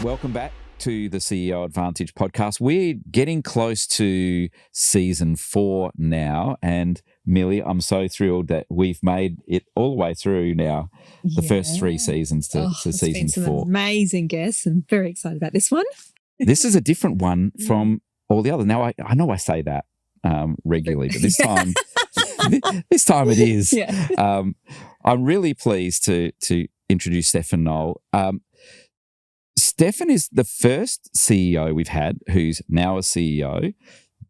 Welcome back to the CEO Advantage podcast. We're getting close to season 4 now, and Millie, I'm so thrilled that we've made it all the way through now, the first 3 seasons to season been some 4. Amazing guests, and very excited about this one. This is a different one from all the others. Now, I know I say that regularly, but this time, this time it is. Yeah. I'm really pleased to introduce Stephan Knoll. Stephan is the first CEO we've had who's now a CEO,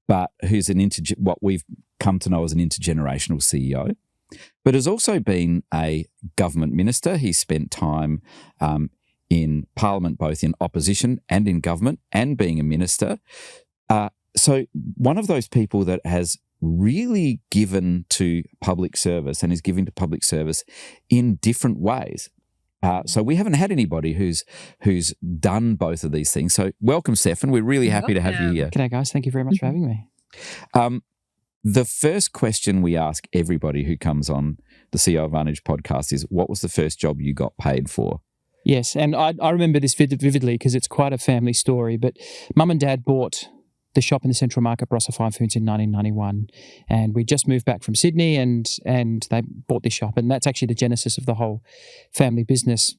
but who's what we've come to know as an intergenerational CEO, but has also been a government minister. He's spent time in Parliament, both in opposition and in government, and being a minister. So one of those people that has really given to public service and is giving to public service in different ways. So we haven't had anybody who's done both of these things. So welcome, Stephan. We're really happy to have you here. G'day, guys. Thank you very much for having me. The first question we ask everybody who comes on the CEO Advantage podcast is, what was the first job you got paid for? Yes, and I remember this vividly because it's quite a family story, but Mum and Dad bought the shop in the Central Market, Barossa Fine Foods, in 1991, and we just moved back from Sydney, and they bought this shop, and that's actually the genesis of the whole family business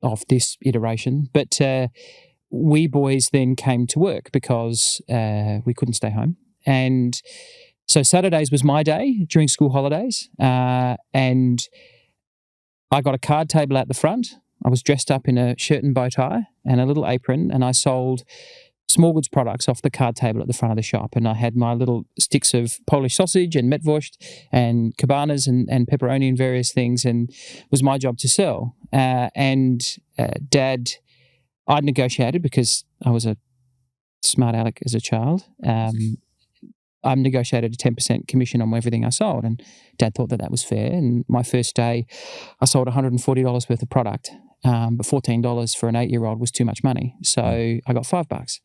of this iteration. But we boys then came to work because we couldn't stay home, and so Saturdays was my day during school holidays, and I got a card table out the front. I was dressed up in a shirt and bow tie and a little apron, and I sold small goods products off the card table at the front of the shop. And I had my little sticks of Polish sausage and metwurst and cabanas and pepperoni and various things, and it was my job to sell. Dad, I'd negotiated, because I was a smart aleck as a child. I negotiated a 10% commission on everything I sold, and Dad thought that was fair. And my first day, I sold $140 worth of product. But $14 for an 8-year-old was too much money. So I got $5.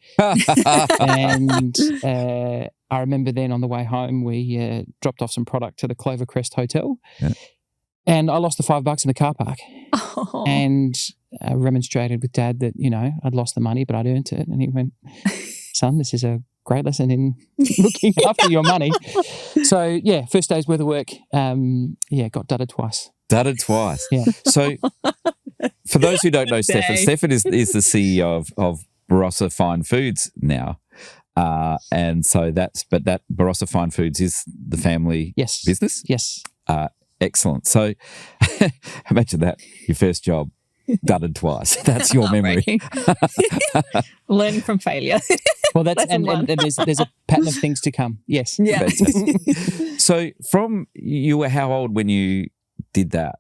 And I remember then on the way home, we dropped off some product to the Clovercrest Hotel. Yeah. And I lost the $5 in the car park. Oh. And I remonstrated with Dad that, I'd lost the money, but I'd earned it. And he went, son, this is a great lesson in looking after your money. So, yeah, first day's worth of work, got dudded twice. Dudded twice. Yeah. So for those who don't know Stephan is the CEO of Barossa Fine Foods now. And so that Barossa Fine Foods is the family business? Yes. Excellent. So imagine that, your first job, dudded twice. That's your memory. Learning from failure. Well, that's and there's a pattern of things to come. Yes. Yeah. So you were how old when you did that?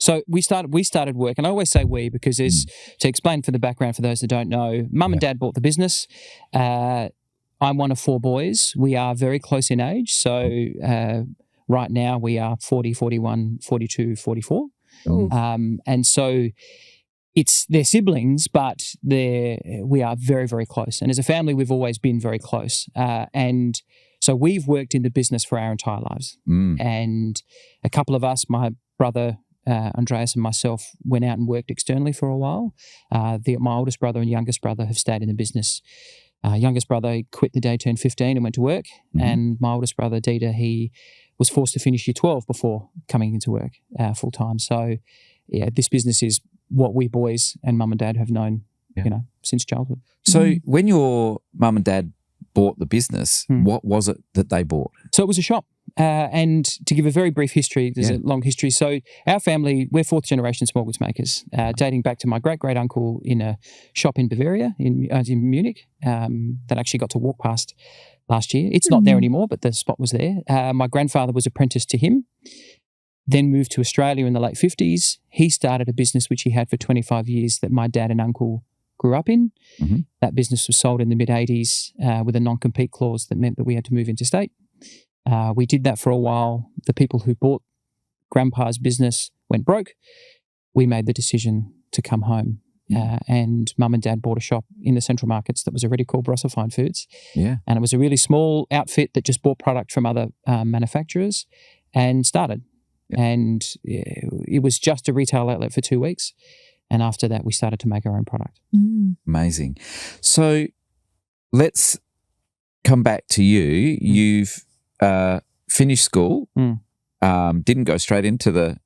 So we started work, and I always say we because to explain for the background for those that don't know, Mum and Dad bought the business. I'm one of 4 boys. We are very close in age. So right now we are 40, 41, 42, 44. And so they're siblings, but we are very, very close. And as a family, we've always been very close. And so we've worked in the business for our entire lives. And a couple of us, my brother Andreas and myself, went out and worked externally for a while. My oldest brother and youngest brother have stayed in the business. Youngest brother quit the day he turned 15 and went to work. And my oldest brother, Dieter, he was forced to finish year 12 before coming into work full time. So, yeah, this business is what we boys and Mum and Dad have known, since childhood. So when your Mum and Dad bought the business, what was it that they bought? So it was a shop. And to give a very brief history, there's a long history. So our family, we're 4th generation small goods makers, dating back to my great-great-uncle in a shop in Bavaria, in Munich, that I actually got to walk past last year. It's not there anymore, but the spot was there. My grandfather was apprenticed to him, then moved to Australia in the late 50s. He started a business which he had for 25 years that my dad and uncle grew up in. That business was sold in the mid-80s with a non-compete clause that meant that we had to move interstate. We did that for a while. The people who bought Grandpa's business went broke. We made the decision to come home. And Mum and Dad bought a shop in the Central Markets that was already called Barossa Fine Foods. Yeah. And it was a really small outfit that just bought product from other manufacturers and started. Yeah. And it was just a retail outlet for 2 weeks. And after that, we started to make our own product. Amazing. So let's come back to you. You've finished school, didn't go straight into the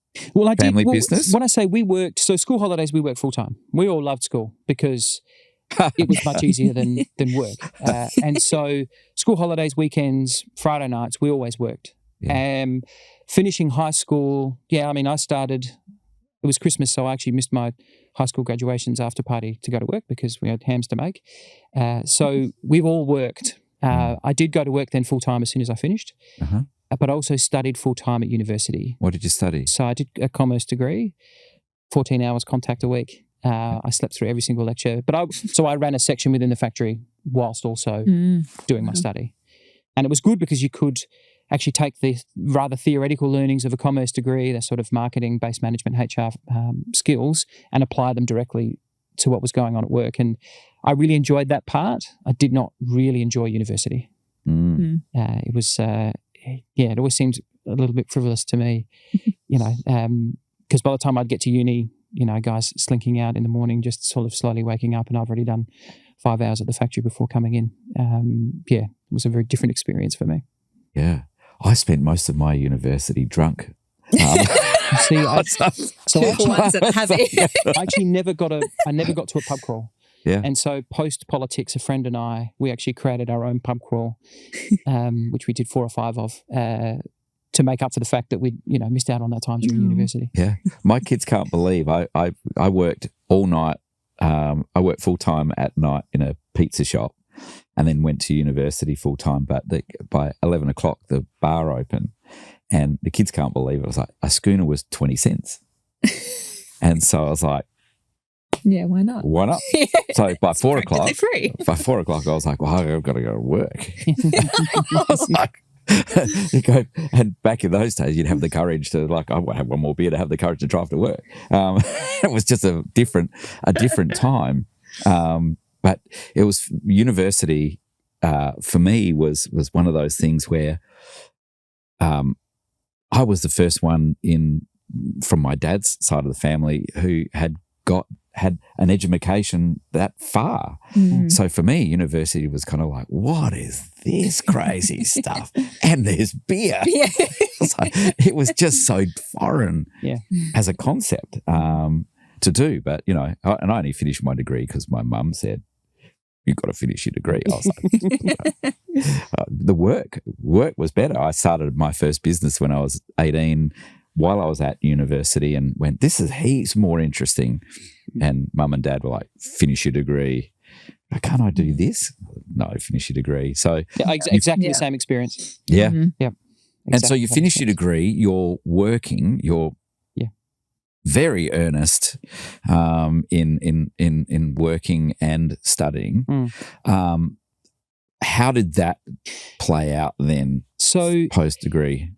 family business. When I say we worked, so school holidays, we worked full time. We all loved school because it was much easier than work. And so school holidays, weekends, Friday nights, we always worked. Finishing high school, I started, it was Christmas, so I actually missed my high school graduation's after party to go to work because we had hams to make. So we've all worked. I did go to work then full time as soon as I finished, but I also studied full time at university. What did you study? So I did a commerce degree, 14 hours contact a week. I slept through every single lecture, but I ran a section within the factory whilst also doing my study. And it was good because you could actually take the rather theoretical learnings of a commerce degree, the sort of marketing-based management, HR skills, and apply them directly to what was going on at work. And I really enjoyed that part. I did not really enjoy university. It was, it always seemed a little bit frivolous to me, because by the time I'd get to uni, guys slinking out in the morning, just sort of slowly waking up, and I've already done 5 hours at the factory before coming in. It was a very different experience for me. Yeah. I spent most of my university drunk. See, I actually never got to a pub crawl. Yeah. And so post politics, a friend and I, we actually created our own pub crawl, which we did 4 or 5 of, to make up for the fact that we missed out on that time during university. Yeah. My kids can't believe I worked all night. I worked full time at night in a pizza shop, and then went to university full time. But by 11 o'clock, the bar opened, and the kids can't believe it. I was like, a schooner was 20 cents. And so I was like, yeah, why not? Why not? So by 4 o'clock, free. I was like, well, I've got to go to work. I was like, and back in those days, you'd have the courage to I won't have one more beer to have the courage to drive to work. It was just a different time. But it was university for me was one of those things where I was the first one from my dad's side of the family who had an education that far. So for me, university was kind of like, what is this crazy stuff? And there's beer. Yeah. It was just so foreign as a concept to do. But, and I only finished my degree because my mum said, you've got to finish your degree. I was like, the work was better. I started my first business when I was 18 while I was at university and went, this is heaps more interesting. And mum and dad were like, finish your degree. Can't I do this? No, finish your degree. So exactly the same experience. Yeah. Yeah. And so you finish your degree, you're working, you're very earnest in working and studying. How did that play out then? So post degree,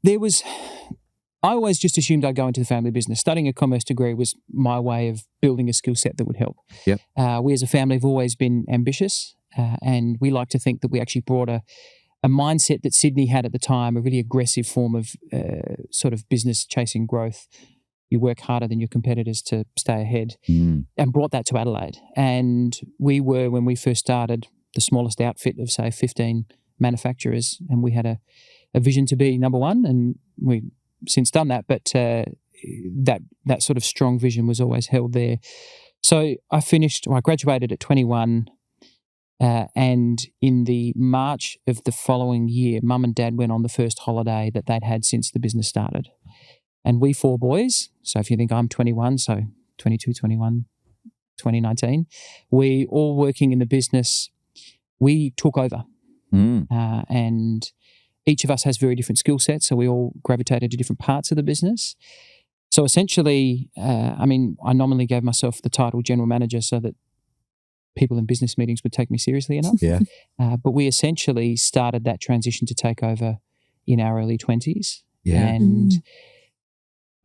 I always just assumed I'd go into the family business. Studying a commerce degree was my way of building a skill set that would help. Yep. We as a family have always been ambitious, and we like to think that we actually brought a mindset that Sydney had at the time, a really aggressive form of sort of business chasing growth. You work harder than your competitors to stay ahead, and brought that to Adelaide. And we were, when we first started, the smallest outfit of, say, 15 manufacturers, and we had a vision to be number one, and we've since done that, but that sort of strong vision was always held there. So I graduated at 21, and in the March of the following year, Mum and Dad went on the first holiday that they'd had since the business started. And we 4 boys, so if you think I'm 21, so 22, 21, 2019, we all working in the business, we took over. And each of us has very different skill sets, so we all gravitated to different parts of the business. So essentially, I nominally gave myself the title general manager so that people in business meetings would take me seriously enough. Yeah. But we essentially started that transition to take over in our early 20s. Yeah. And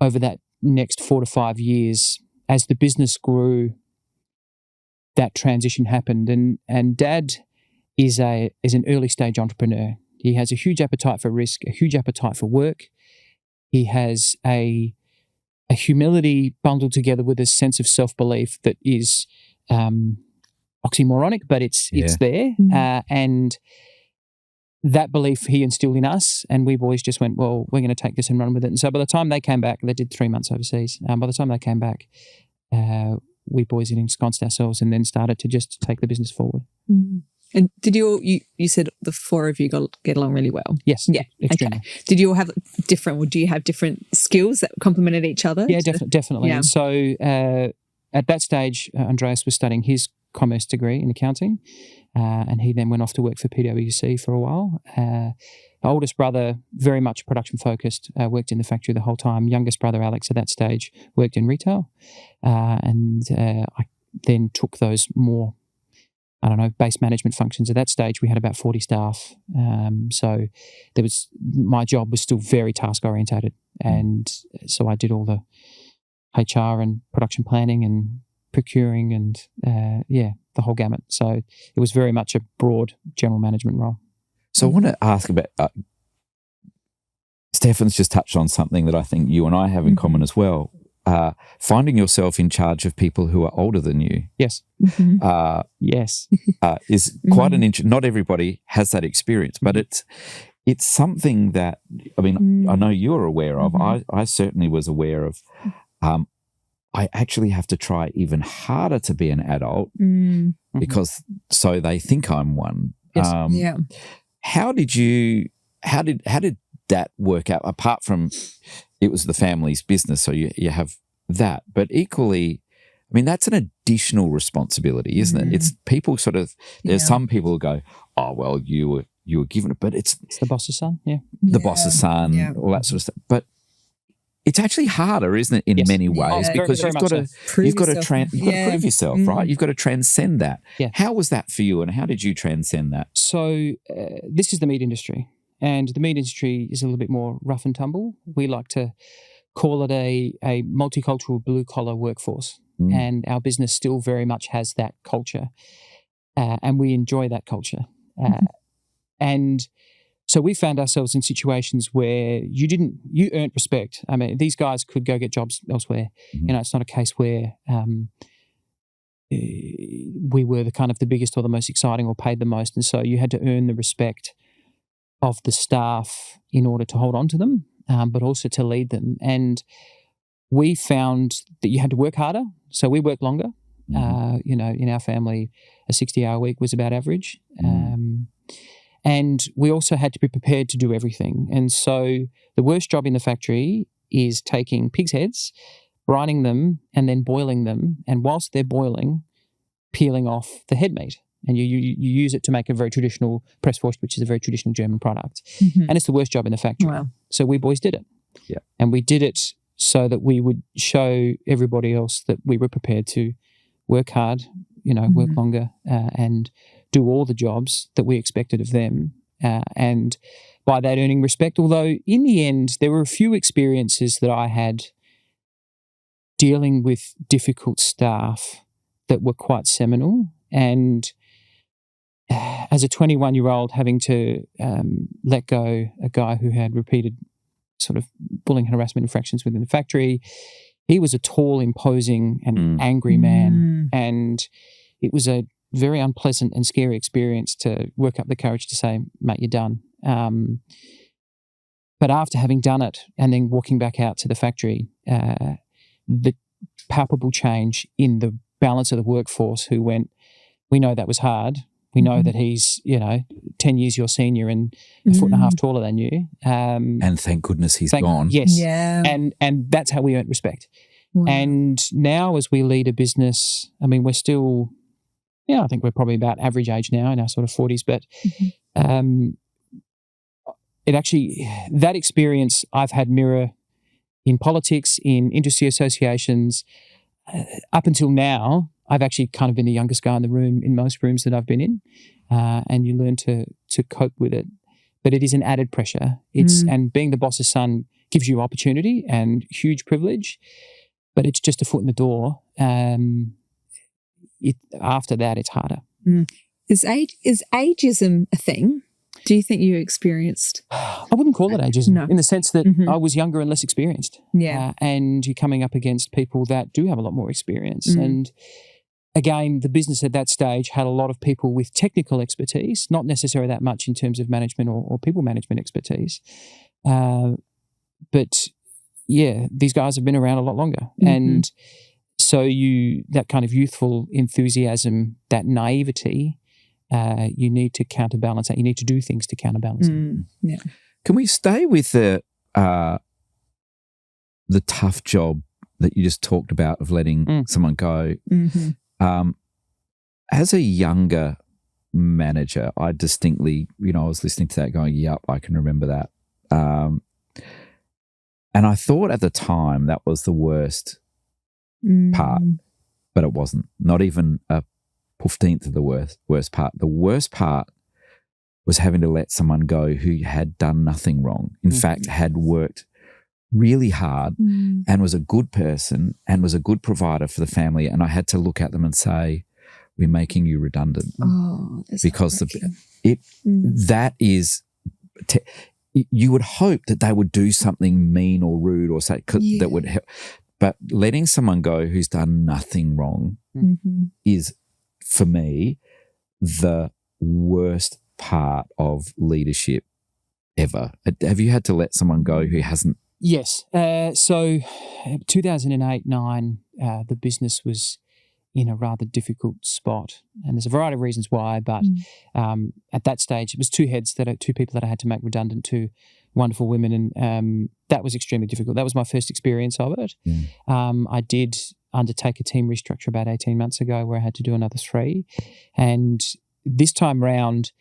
over that next 4 to 5 years, as the business grew, that transition happened. And Dad is an early stage entrepreneur. He has a huge appetite for risk, a huge appetite for work. He has a a humility bundled together with a sense of self-belief that is oxymoronic, but it's there. And that belief he instilled in us, and we boys just went, well, we're going to take this and run with it. And so by the time they came back, they did 3 months overseas. By the time they came back, we boys had ensconced ourselves and then started to just take the business forward. And did you said the four of you get along really well? Yes. Yeah. Extremely. Okay. Did you all have do you have different skills that complemented each other? Yeah, definitely. Yeah. And so at that stage, Andreas was studying his commerce degree in accounting, and he then went off to work for PwC for a while. The oldest brother, very much production focused, worked in the factory the whole time. Youngest brother, Alex, at that stage, worked in retail. And I then took those more, base management functions. At that stage, we had about 40 staff. So my job was still very task orientated. And so I did all the HR and production planning and procuring and the whole gamut. So it was very much a broad general management role. So I want to ask about, Stephan's just touched on something that I think you and I have in common as well. Finding yourself in charge of people who are older than you. Yes. Yes. Is quite an not everybody has that experience, but it's something that, I know you're aware of. I certainly was aware of. I actually have to try even harder to be an adult because so they think I'm one. Yes. How did that work out? Apart from it was the family's business, so you have that, but equally, that's an additional responsibility, isn't it? It's people sort of. There's some people who go, "Oh well, you were given it," but it's the boss's son, the boss's son, all that sort of stuff. But it's actually harder, isn't it, in many ways, because you've got to prove yourself, right? You've got to transcend that. Yeah. How was that for you, and how did you transcend that? So this is the meat industry, and the meat industry is a little bit more rough and tumble. We like to call it a multicultural blue-collar workforce, and our business still very much has that culture, and we enjoy that culture. And so we found ourselves in situations where you earned respect. These guys could go get jobs elsewhere. It's not a case where we were the biggest or the most exciting or paid the most. And so you had to earn the respect of the staff in order to hold on to them, but also to lead them. And we found that you had to work harder. So we worked longer. In our family, a 60-hour week was about average. And we also had to be prepared to do everything. And so the worst job in the factory is taking pig's heads, brining them, and then boiling them. And whilst they're boiling, peeling off the head meat. And you use it to make a very traditional Presswurst, which is a very traditional German product. And it's the worst job in the factory. Wow. So we boys did it. Yeah. And we did it so that we would show everybody else that we were prepared to work hard, work longer, and do all the jobs that we expected of them, and by that earning respect. Although in the end, there were a few experiences that I had dealing with difficult staff that were quite seminal. And as a 21-year-old having to let go a guy who had repeated sort of bullying and harassment infractions within the factory, he was a tall, imposing and angry man. And it was a very unpleasant and scary experience to work up the courage to say, mate, you're done. But after having done it and then walking back out to the factory, the palpable change in the balance of the workforce who went, we know that was hard. We know that he's, 10 years your senior and a foot and a half taller than you. And thank goodness he's gone. Yes. Yeah. And that's how we earned respect. Wow. And now as we lead a business, we're still, I think we're probably about average age now in our sort of 40s, but it actually, that experience I've had mirror in politics, in industry associations. Up until now, I've actually kind of been the youngest guy in the room in most rooms that I've been in, and you learn to cope with it. But it is an added pressure. And being the boss's son gives you opportunity and huge privilege, but it's just a foot in the door. After that, it's harder. Is ageism a thing? Do you think you experienced? I wouldn't call it ageism No. in the sense that I was younger and less experienced. Yeah. And you're coming up against people that do have a lot more experience. And again, the business at that stage had a lot of people with technical expertise, not necessarily that much in terms of management or people management expertise. But yeah, these guys have been around a lot longer. And so that kind of youthful enthusiasm, that naivety, you need to counterbalance that. You need to do things to counterbalance it. Yeah. Can we stay with the tough job that you just talked about of letting someone go? As a younger manager, I distinctly, I was listening to that going, yep, I can remember that. And I thought at the time that was the worst part, but it wasn't. Not even a 15th of the worst part. The worst part was having to let someone go who had done nothing wrong. In fact, had worked really hard and was a good person and was a good provider for the family. And I had to look at them and say, we're making you redundant. Oh, that's because that is you would hope that they would do something mean or rude or say that would help. But letting someone go who's done nothing wrong is, for me, the worst part of leadership ever. Have you had to let someone go who hasn't? Yes. So 2008-9, the business was in a rather difficult spot, and there's a variety of reasons why. But at that stage, it was two people that I had to make redundant, two wonderful women, and that was extremely difficult. That was my first experience of it. I did undertake a team restructure about 18 months ago where I had to do another 3, and this time round,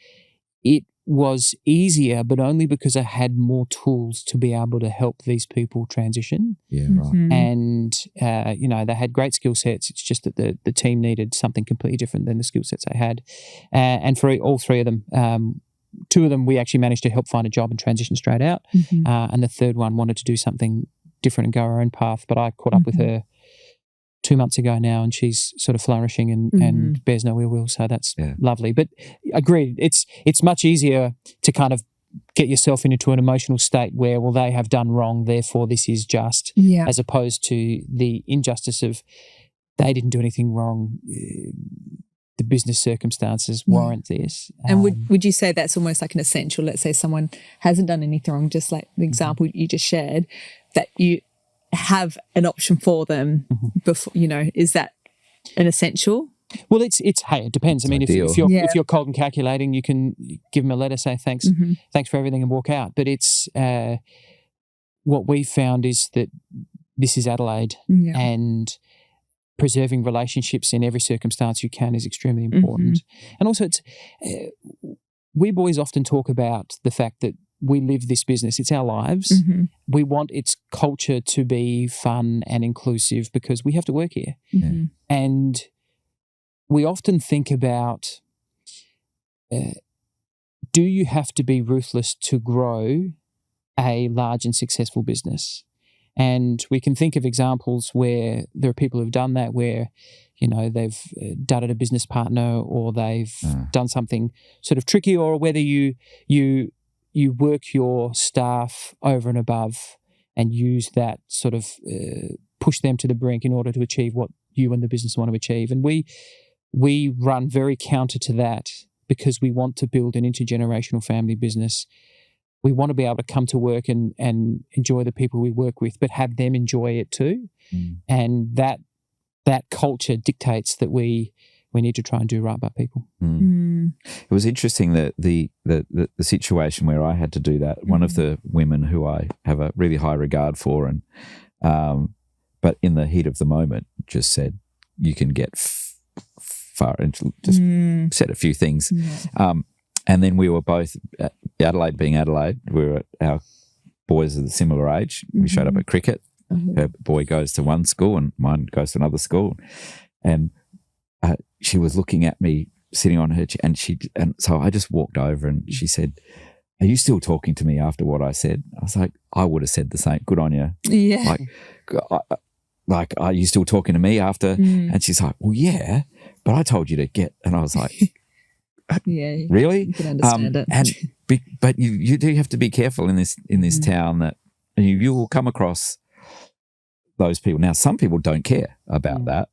it was easier, but only because I had more tools to be able to help these people transition. Yeah, right. And, they had great skill sets. It's just that the team needed something completely different than the skill sets I had. And for all 3 of them, 2 of them we actually managed to help find a job and transition straight out. And the third one wanted to do something different and go her own path. But I caught up with her 2 months ago now, and she's sort of flourishing and bears no ill will. So that's lovely. But agreed, it's much easier to kind of get yourself into an emotional state where, well, they have done wrong, therefore this is just, as opposed to the injustice of they didn't do anything wrong. The business circumstances warrant this. And would you say that's almost like an essential? Let's say someone hasn't done anything wrong, just like the example you just shared, that you have an option for them before, is that an essential? Well, it's hey, it depends. I mean, if you're cold and calculating, you can give them a letter, say thanks for everything, and walk out. But it's what we found is that this is Adelaide, and preserving relationships in every circumstance you can is extremely important. And also, it's we boys often talk about the fact that we live this business. It's our lives. We want its culture to be fun and inclusive because we have to work here. And we often think about, do you have to be ruthless to grow a large and successful business? And we can think of examples where there are people who've done that, where, they've dudded a business partner, or they've done something sort of tricky, or whether you work your staff over and above and use that sort of push them to the brink in order to achieve what you and the business want to achieve. And we run very counter to that because we want to build an intergenerational family business. We want to be able to come to work and enjoy the people we work with, but have them enjoy it too. And that culture dictates that we need to try and do right by people. It was interesting that the situation where I had to do that. One of the women who I have a really high regard for, and but in the heat of the moment, just said, "You can get far," and just said a few things. And then we were both, Adelaide being Adelaide, our boys are the similar age. We showed up at cricket. Her boy goes to one school and mine goes to another school, and she was looking at me sitting on her chair, and so I just walked over and she said, "Are you still talking to me after what I said?" I was like, "I would have said the same. Good on you." Yeah. Like, are you still talking to me after? And she's like, "Well, yeah, but I told you to get," and I was like, Yeah. really? You can understand it. And but you do have to be careful in this town that you will come across those people. Now, some people don't care about that.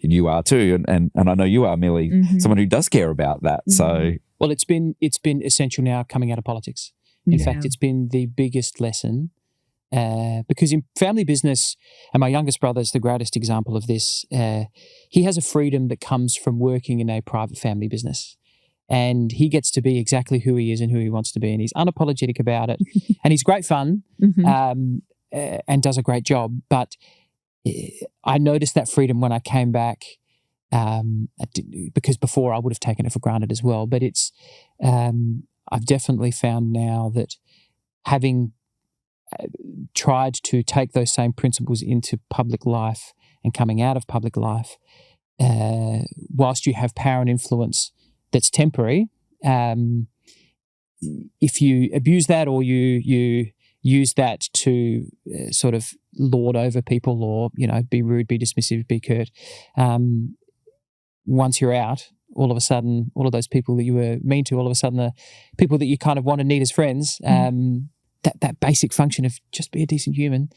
You are too, and I know you are, Millie, someone who does care about that. So, well, it's been essential now coming out of politics. In fact, it's been the biggest lesson because in family business, and my youngest brother is the greatest example of this. He has a freedom that comes from working in a private family business. And he gets to be exactly who he is and who he wants to be. And he's unapologetic about it. And he's great fun and does a great job. But I noticed that freedom when I came back because before I would have taken it for granted as well. But it's I've definitely found now that having tried to take those same principles into public life and coming out of public life, whilst you have power and influence that's temporary, if you abuse that or you use that to sort of lord over people or, be rude, be dismissive, be curt, once you're out, all of a sudden, all of those people that you were mean to, all of a sudden the people that you kind of want to need as friends, that basic function of just be a decent human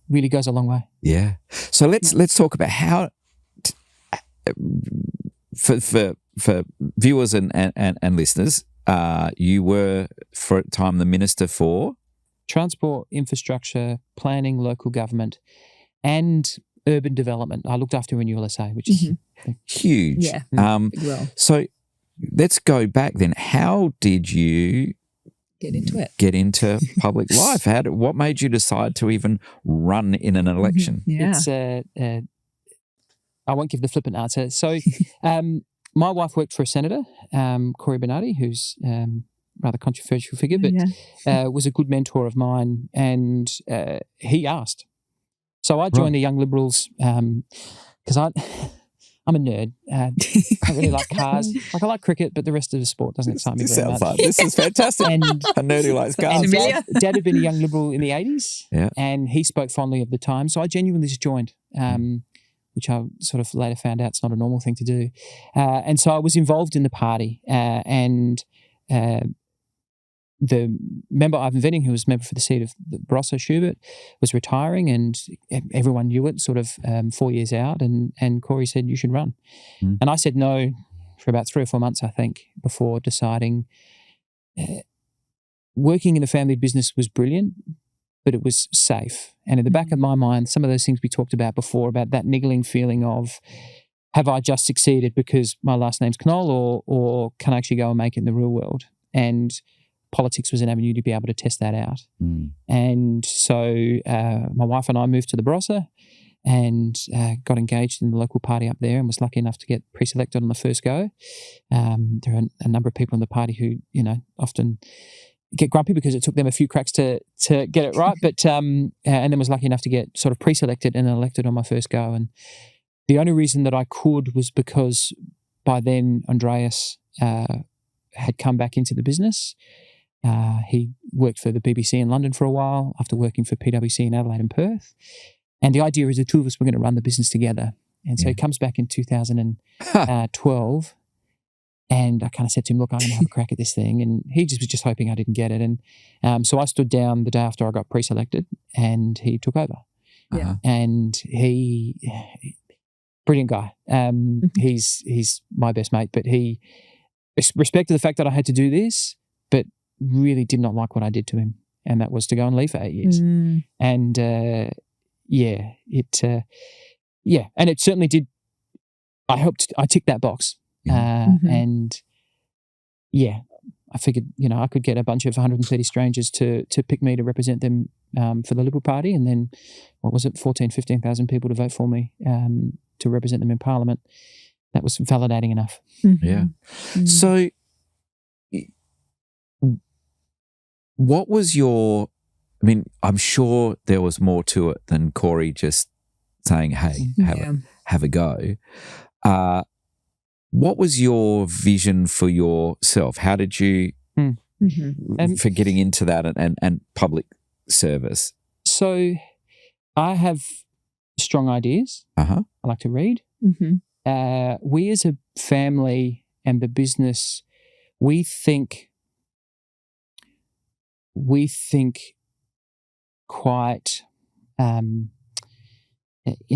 really goes a long way. Yeah. So let's talk about how for viewers and listeners, you were for a time the Minister for Transport, Infrastructure, Planning, Local Government and Urban Development. I looked after Renewal SA, which is huge. Yeah. So let's go back then. How did you get into public life? What made you decide to even run in an election? It's I won't give the flippant answer. So my wife worked for a senator, Corey Bernardi, who's rather controversial figure, but was a good mentor of mine, and he asked. So I joined the Young Liberals because I'm a nerd. I really like cars. I like cricket, but the rest of the sport doesn't excite me very much. This is fantastic. And a nerd who likes cars. Dad had been a Young Liberal in the 80s, and he spoke fondly of the time. So I genuinely just joined, which I sort of later found out it's not a normal thing to do. And so I was involved in the party, and the member Ivan Venning, who was member for the seat of the Barossa Schubert, was retiring, and everyone knew it sort of 4 years out, and Corey said, you should run. And I said no for about 3 or 4 months, I think, before deciding working in the family business was brilliant, but it was safe. And in the back of my mind, some of those things we talked about before, about that niggling feeling of, have I just succeeded because my last name's Knoll, or can I actually go and make it in the real world? And politics was an avenue to be able to test that out. And so my wife and I moved to the Barossa and got engaged in the local party up there and was lucky enough to get pre-selected on the first go. There are a number of people in the party who, often get grumpy because it took them a few cracks to get it right, but and then was lucky enough to get sort of pre-selected and elected on my first go. And the only reason that I could was because by then Andreas had come back into the business. He worked for the BBC in London for a while after working for PwC in Adelaide and Perth. And the idea is the two of us were going to run the business together. And so he comes back in 2012 and I kind of said to him, look, I'm going to have a crack at this thing. And he was just hoping I didn't get it. And so I stood down the day after I got pre-selected and he took over. And brilliant guy. He's my best mate, but he respected the fact that I had to do this, but really did not like what I did to him, and that was to go and leave for 8 years. And and it certainly did. I ticked that box, and I figured I could get a bunch of 130 strangers to pick me to represent them for the Liberal Party, and then 15,000 people to vote for me to represent them in Parliament. That was validating enough. So what was I'm sure there was more to it than Corey just saying, hey, have a go. What was your vision for yourself? How did you, for getting into that and public service? So I have strong ideas. I like to read. We as a family and the business we think quite in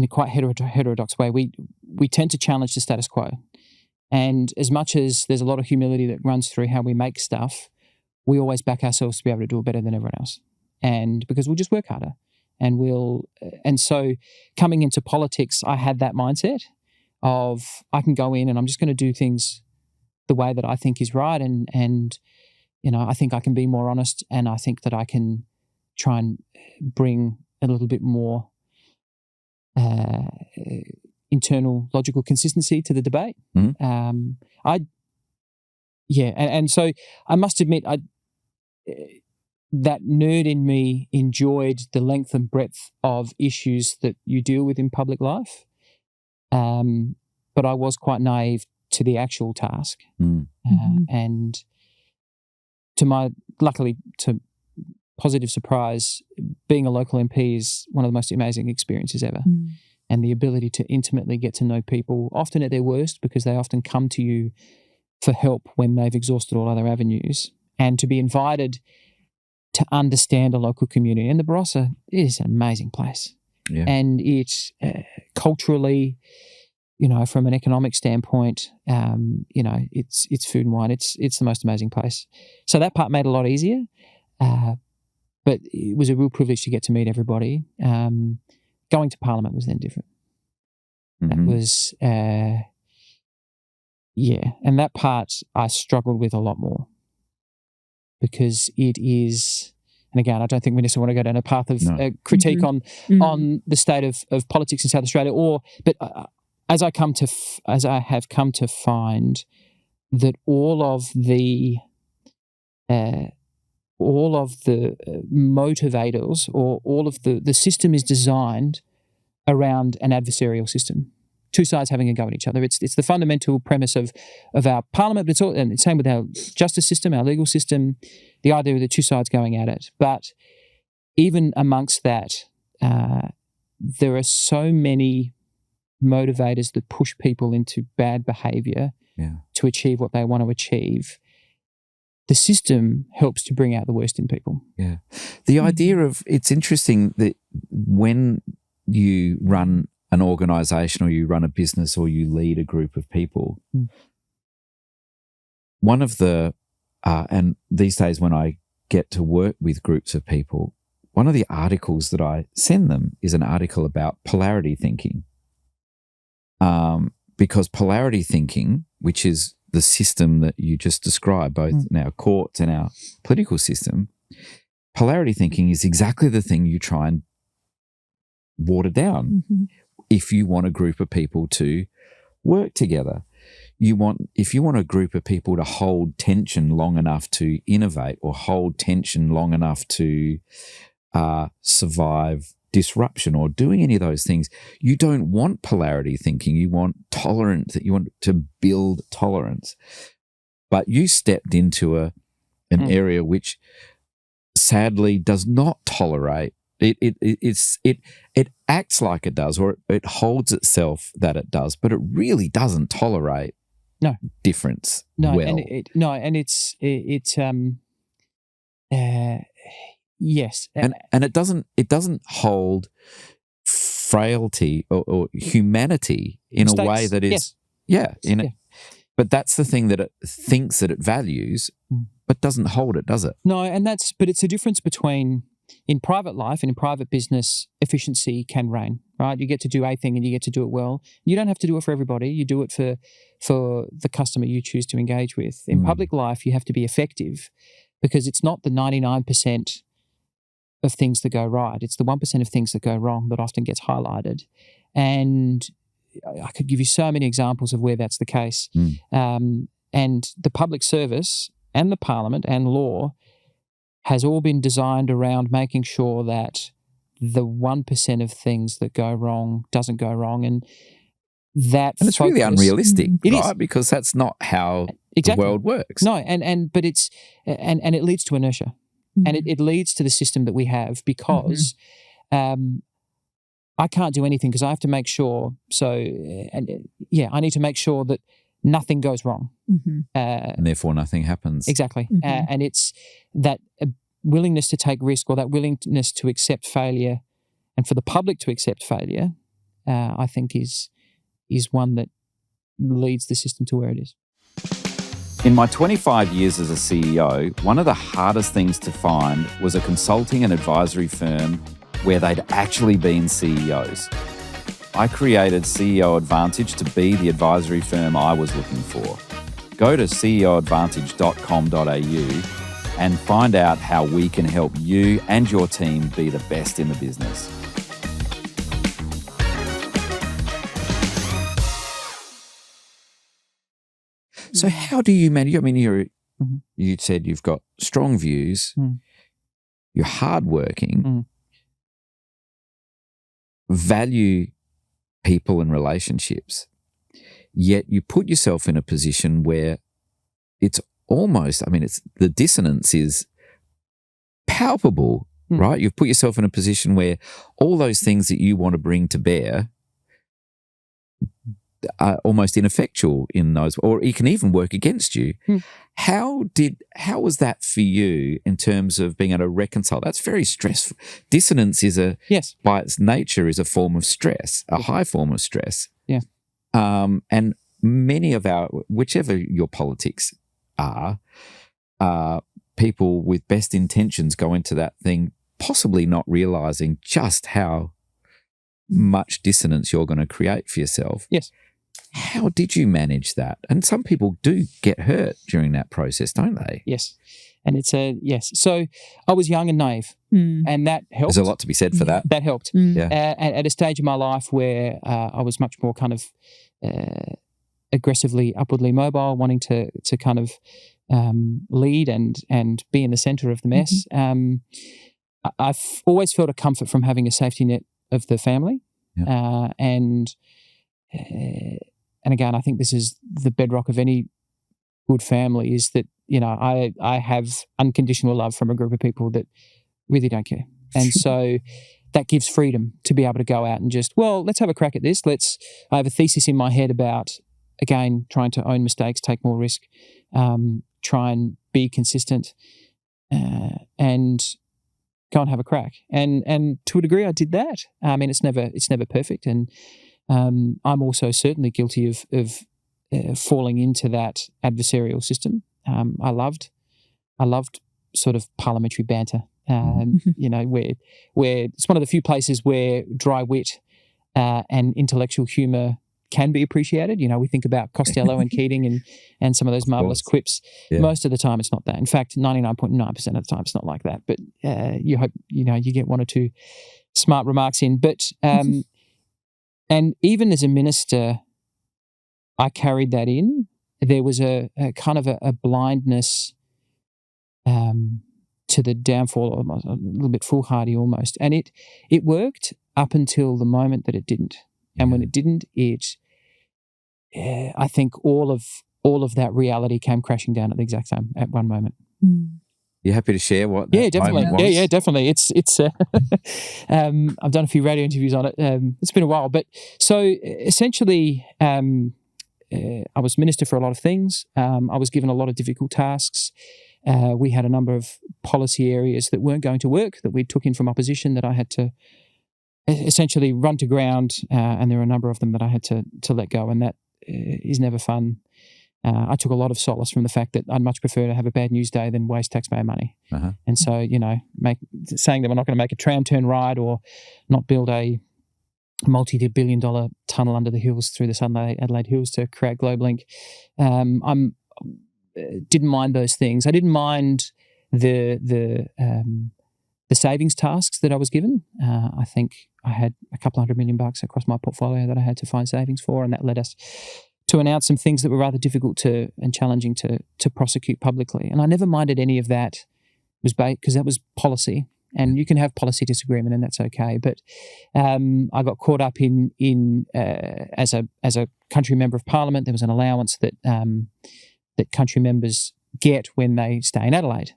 a quite heterodox way. We tend to challenge the status quo, and as much as there's a lot of humility that runs through how we make stuff, we always back ourselves to be able to do it better than everyone else, and because we'll just work harder, and so coming into politics, I had that mindset of I can go in and I'm just going to do things the way that I think is right, and I think I can be more honest, and I think that I can try and bring a little bit more internal logical consistency to the debate. Mm-hmm. And so I must admit, that nerd in me enjoyed the length and breadth of issues that you deal with in public life, but I was quite naive to the actual task. And luckily to positive surprise, being a local MP is one of the most amazing experiences ever. And the ability to intimately get to know people, often at their worst, because they often come to you for help when they've exhausted all other avenues, and to be invited to understand a local community. And the Barossa is an amazing place. Yeah. And it's culturally, from an economic standpoint, it's food and wine. It's the most amazing place. So that part made it a lot easier. But it was a real privilege to get to meet everybody. Going to Parliament was then different. That was, and that part I struggled with a lot more, because it is, and again, I don't think we necessarily want to go down a path of critique on the state of politics in South Australia, but as I have come to find that all of the motivators, or all of the system is designed around an adversarial system, two sides having a go at each other. It's the fundamental premise of our parliament, but and it's same with our justice system, our legal system, the idea of the two sides going at it. But even amongst that, there are so many motivators that push people into bad behaviour to achieve what they want to achieve. The system helps to bring out the worst in people. Yeah. The idea of, it's interesting that when you run an organisation, or you run a business, or you lead a group of people, one of the, and these days when I get to work with groups of people, one of the articles that I send them is an article about polarity thinking. Because polarity thinking, which is the system that you just described, both in our courts and our political system, polarity thinking is exactly the thing you try and water down if you want a group of people to work together. If you want a group of people to hold tension long enough to innovate, or hold tension long enough to survive disruption, or doing any of those things, you don't want polarity thinking. You want tolerance. You want to build tolerance. But you stepped into an area which sadly does not tolerate. It acts like it does, or it holds itself that it does, but it really doesn't tolerate difference. Yes, and it doesn't hold frailty or humanity in a way that is but that's the thing that it thinks that it values, but doesn't hold it, does it? No, but it's a difference between, in private life and in private business, efficiency can reign, right? You get to do a thing and you get to do it well. You don't have to do it for everybody. You do it for the customer you choose to engage with. In public life, you have to be effective, because it's not the 99% of things that go right. It's the 1% of things that go wrong that often gets highlighted. And I could give you so many examples of where that's the case. And the public service and the parliament and law has all been designed around making sure that the 1% of things that go wrong doesn't go wrong. And it's really unrealistic, it right? Is. Because that's not how the world works. No, but it's it leads to inertia. And it leads to the system that we have, because I can't do anything, because I have to make sure. I need to make sure that nothing goes wrong. And therefore nothing happens. Exactly. And it's that willingness to take risk, or that willingness to accept failure, and for the public to accept failure, I think is one that leads the system to where it is. In my 25 years as a CEO, one of the hardest things to find was a consulting and advisory firm where they'd actually been CEOs. I created CEO Advantage to be the advisory firm I was looking for. Go to ceoadvantage.com.au and find out how we can help you and your team be the best in the business. So how do you manage? I mean, you said you've got strong views, you're hardworking, value people and relationships, yet you put yourself in a position where it's almost, it's the dissonance is palpable, right? You've put yourself in a position where all those things that you want to bring to bear are almost ineffectual in those, or it can even work against you. How was that for you in terms of being able to reconcile? That's very stressful. Dissonance is by its nature, is a form of stress, a high form of stress. Yeah. And many of whichever your politics are, people with best intentions go into that thing, possibly not realizing just how much dissonance you're going to create for yourself. Yes. How did you manage that? And some people do get hurt during that process, don't they? Yes. And it's yes. So I was young and naive, and that helped. There's a lot to be said for that. That helped. Yeah. At a stage in my life where I was much more kind of aggressively upwardly mobile, wanting to kind of lead and be in the centre of the mess. I've always felt a comfort from having a safety net of the family, and again, I think this is the bedrock of any good family, is that, I have unconditional love from a group of people that really don't care. And so that gives freedom to be able to go out and just, let's have a crack at this. I have a thesis in my head about, again, trying to own mistakes, take more risk, try and be consistent, and go and have a crack. And to a degree I did that. It's never perfect. And I'm also certainly guilty of falling into that adversarial system. I loved sort of parliamentary banter, where it's one of the few places where dry wit and intellectual humour can be appreciated. We think about Costello and Keating and some of those marvellous quips. Yeah. Most of the time it's not that. In fact, 99.9% of the time it's not like that. But you hope, you get one or two smart remarks in. But and even as a minister, I carried that in. There was a kind of a blindness to the downfall, a little bit foolhardy almost. And it worked up until the moment that it didn't. And when it didn't, I think all of that reality came crashing down at the exact same, at one moment. You happy to share what that definitely. moment was? Yeah, definitely. It's I've done a few radio interviews on it. It's been a while, but so essentially, I was minister for a lot of things. I was given a lot of difficult tasks. We had a number of policy areas that weren't going to work, that we took in from opposition, that I had to essentially run to ground, and there were a number of them that I had to let go, and that is never fun. I took a lot of solace from the fact that I'd much prefer to have a bad news day than waste taxpayer money. And so, saying that we're not going to make a tram turn right or not build a multi-billion-dollar tunnel under the hills through the Sunday Adelaide Hills to create GlobeLink, didn't mind those things. I didn't mind the savings tasks that I was given. I think I had a couple $100 million across my portfolio that I had to find savings for, and that led us to announce some things that were rather difficult and challenging to prosecute publicly. And I never minded any of that, because that was policy, and you can have policy disagreement, and that's okay. But I got caught up in as a country member of Parliament, there was an allowance that country members get when they stay in Adelaide.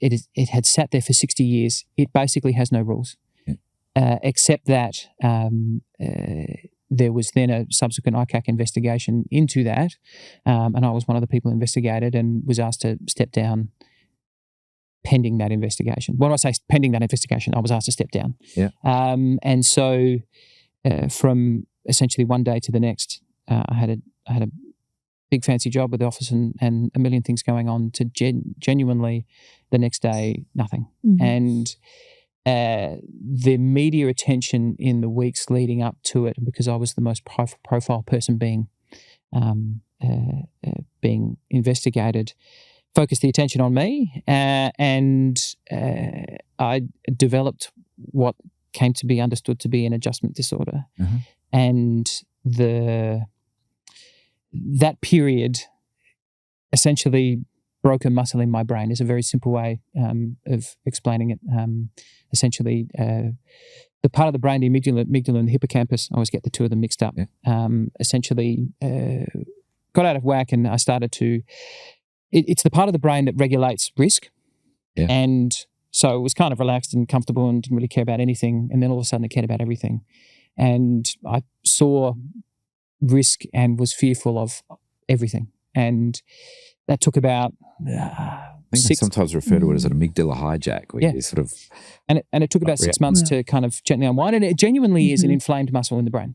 It had sat there for 60 years. It basically has no rules, except that there was then a subsequent ICAC investigation into that, and I was one of the people investigated and was asked to step down pending that investigation. When I say pending that investigation, I was asked to step down. Yeah. And so from essentially one day to the next, I had a big fancy job with the office and a million things going on to genuinely the next day, nothing. And the media attention in the weeks leading up to it, because I was the most profile person being investigated, focused the attention on me, and I developed what came to be understood to be an adjustment disorder. And that period essentially broke a muscle in my brain is a very simple way of explaining it. Essentially, the part of the brain, the amygdala and the hippocampus, I always get the two of them mixed up, essentially got out of whack, and I started to... It's the part of the brain that regulates risk. And so it was kind of relaxed and comfortable and didn't really care about anything, and then all of a sudden it cared about everything. And I saw risk and was fearful of everything. And that took about I think they sometimes refer to it as an amygdala hijack, where you sort of... And it took about 6 months to kind of gently unwind. And it genuinely is an inflamed muscle in the brain.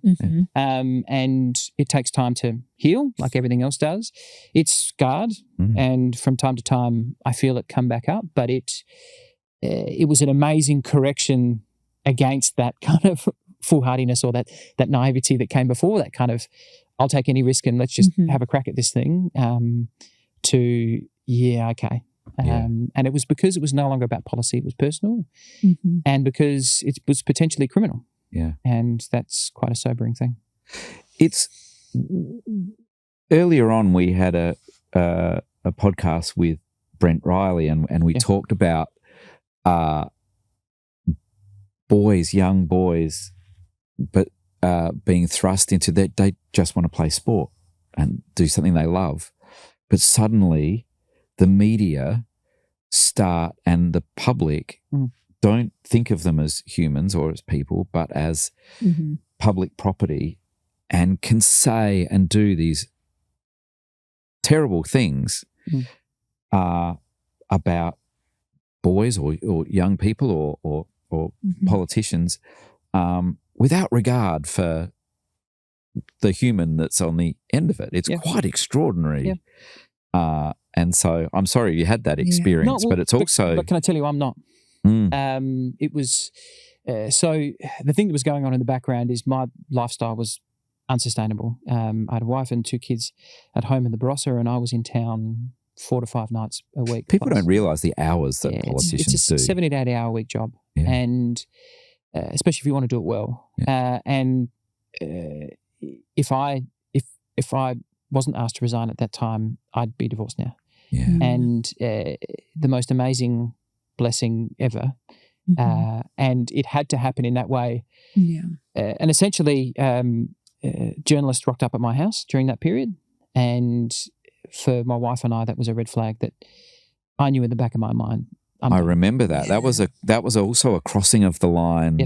And it takes time to heal, like everything else does. It's scarred, and from time to time I feel it come back up. But it was an amazing correction against that kind of foolhardiness or that naivety that came before, that kind of, I'll take any risk and let's just have a crack at this thing, to, okay. And it was because it was no longer about policy, it was personal, and because it was potentially criminal. And that's quite a sobering thing. It's... Earlier on, we had a podcast with Brent Riley, and we talked about young boys, but being thrust into that they just want to play sport and do something they love. But suddenly the media start and the public don't think of them as humans or as people, but as public property, and can say and do these terrible things about boys or young people or politicians, without regard for the human that's on the end of it. It's quite extraordinary. And so I'm sorry you had that experience, but it's also... But can I tell you, I'm not. It was... so the thing that was going on in the background is my lifestyle was unsustainable. I had a wife and 2 kids at home in the Barossa, and I was in town 4 to 5 nights a week. People don't realise the hours that politicians it's a 70 to 80 hour week job, and especially if you want to do it well. And if I wasn't asked to resign at that time, I'd be divorced now. And the most amazing blessing ever. And it had to happen in that way. And essentially, journalists rocked up at my house during that period, and for my wife and I, that was a red flag that I knew in the back of my mind. I remember that. That was also a crossing of the line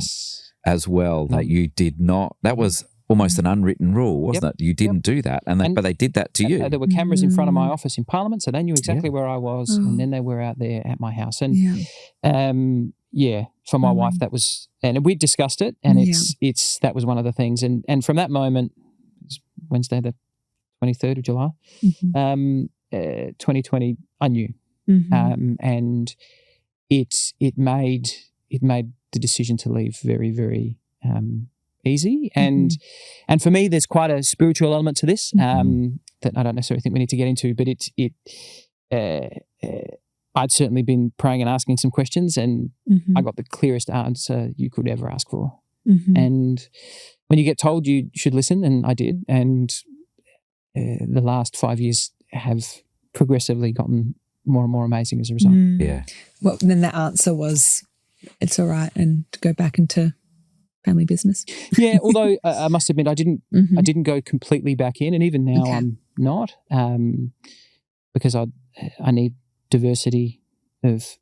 as well, that you did not. That was almost an unwritten rule, wasn't it? You didn't do that, but they did that to you. There were cameras in front of my office in Parliament, so they knew exactly where I was, and then they were out there at my house. And for my wife, that was, and we discussed it, and it's that was one of the things. And from that moment, it was Wednesday the 23rd of July, 2020, I knew, and it made the decision to leave very, very easy. And for me, there's quite a spiritual element to this that I don't necessarily think we need to get into, but I'd certainly been praying and asking some questions, and I got the clearest answer you could ever ask for. And when you get told, you should listen, and I did. And the last 5 years have progressively gotten more and more amazing as a result. Well, then that answer was, it's all right, and to go back into family business. Although I must admit, I didn't go completely back in, and even now I'm not, because I need diversity of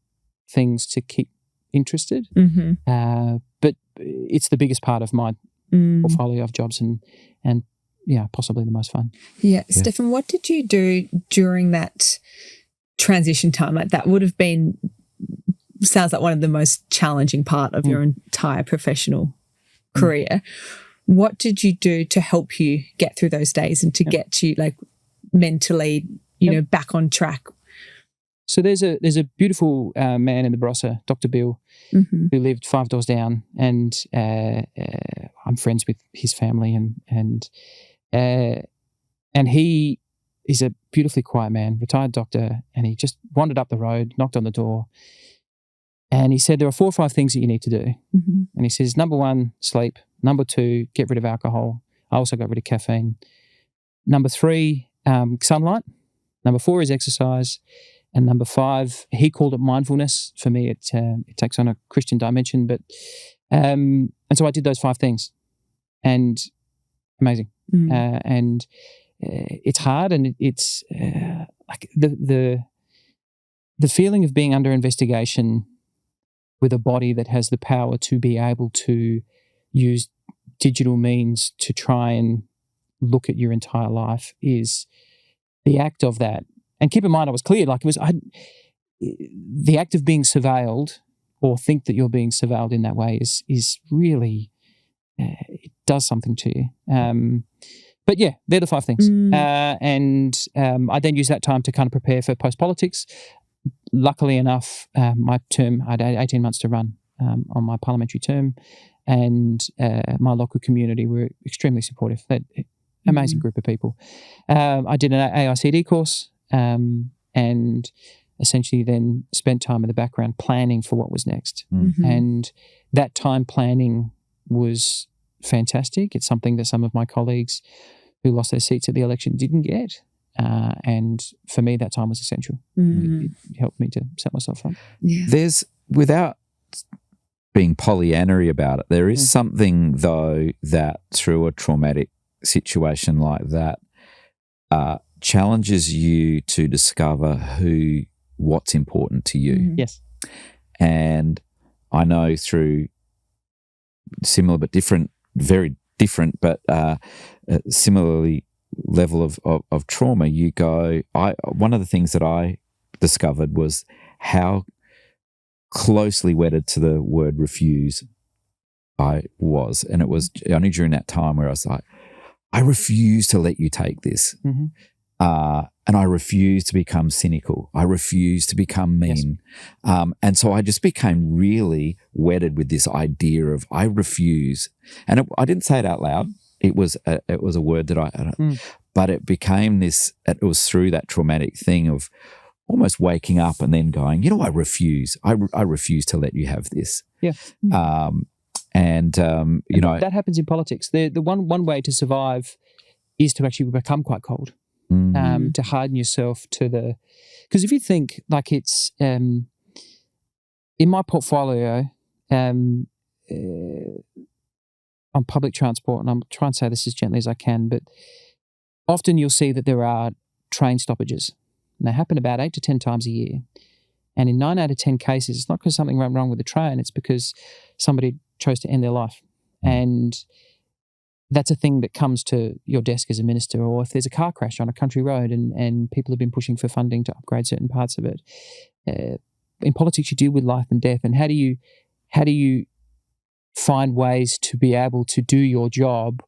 things to keep interested. But it's the biggest part of my portfolio of jobs and yeah, possibly the most fun. Yeah. Stephan, what did you do during that transition time? Like that would have been, sounds like one of the most challenging part of your entire professional career. What did you do to help you get through those days and to get you like mentally, you know, back on track? So there's a beautiful man in the Barossa, Dr. Bill, who lived 5 doors down, and I'm friends with his family, and he is a beautifully quiet man, retired doctor, and he just wandered up the road, knocked on the door, and he said there are 4 or 5 things that you need to do. And he says, number 1, sleep. Number 2, get rid of alcohol. I also got rid of caffeine. Number 3, sunlight. Number 4 is exercise. And number 5, he called it mindfulness. For me, it takes on a Christian dimension. But and so I did those 5 things, and amazing. And it's hard, and it's like the feeling of being under investigation with a body that has the power to be able to use digital means to try and look at your entire life is the act of that. And keep in mind, I was clear, like the act of being surveilled or think that you're being surveilled in that way is really, it does something to you. But yeah, they're the 5 things. And I then use that time to kind of prepare for post-politics. Luckily enough, my term, I had 18 months to run on my parliamentary term, and my local community were extremely supportive. Amazing group of people. I did an AICD course, and essentially then spent time in the background planning for what was next. And that time planning was fantastic. It's something that some of my colleagues who lost their seats at the election didn't get. And for me, that time was essential. It helped me to set myself up. Yeah. There's, without being Pollyannery about it, there is something though that through a traumatic situation like that challenges you to discover what's important to you. Yes. And I know through similar but different, very different, but similarly level of trauma, you go, one of the things that I discovered was how closely wedded to the word refuse I was. And it was only during that time where I was like, I refuse to let you take this. And I refuse to become cynical. I refuse to become mean. Yes. And so I just became really wedded with this idea of I refuse. And I didn't say it out loud. It was a word that but it became this, it was through that traumatic thing of almost waking up and then going, you know, I refuse. I refuse to let you have this. Yeah. You know. That happens in politics. The one way to survive is to actually become quite cold. To harden yourself to because if you think like it's in my portfolio on public transport, and I'm trying to say this as gently as I can, but often you'll see that there are train stoppages, and they happen about 8 to 10 times a year. And in 9 out of 10 cases, it's not because something went wrong with the train, it's because somebody chose to end their life. And that's a thing that comes to your desk as a minister, or if there's a car crash on a country road and people have been pushing for funding to upgrade certain parts of it. In politics, you deal with life and death, and how do you find ways to be able to do your job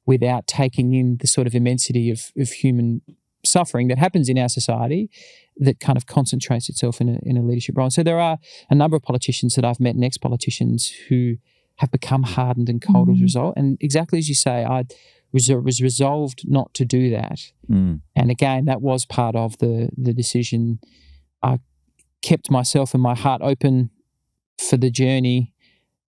without taking in the sort of immensity of human suffering that happens in our society that kind of concentrates itself in a leadership role. And so there are a number of politicians that I've met, and ex-politicians who have become hardened and cold as a result. And exactly as you say, I was resolved not to do that. And again, that was part of the decision. I kept myself and my heart open for the journey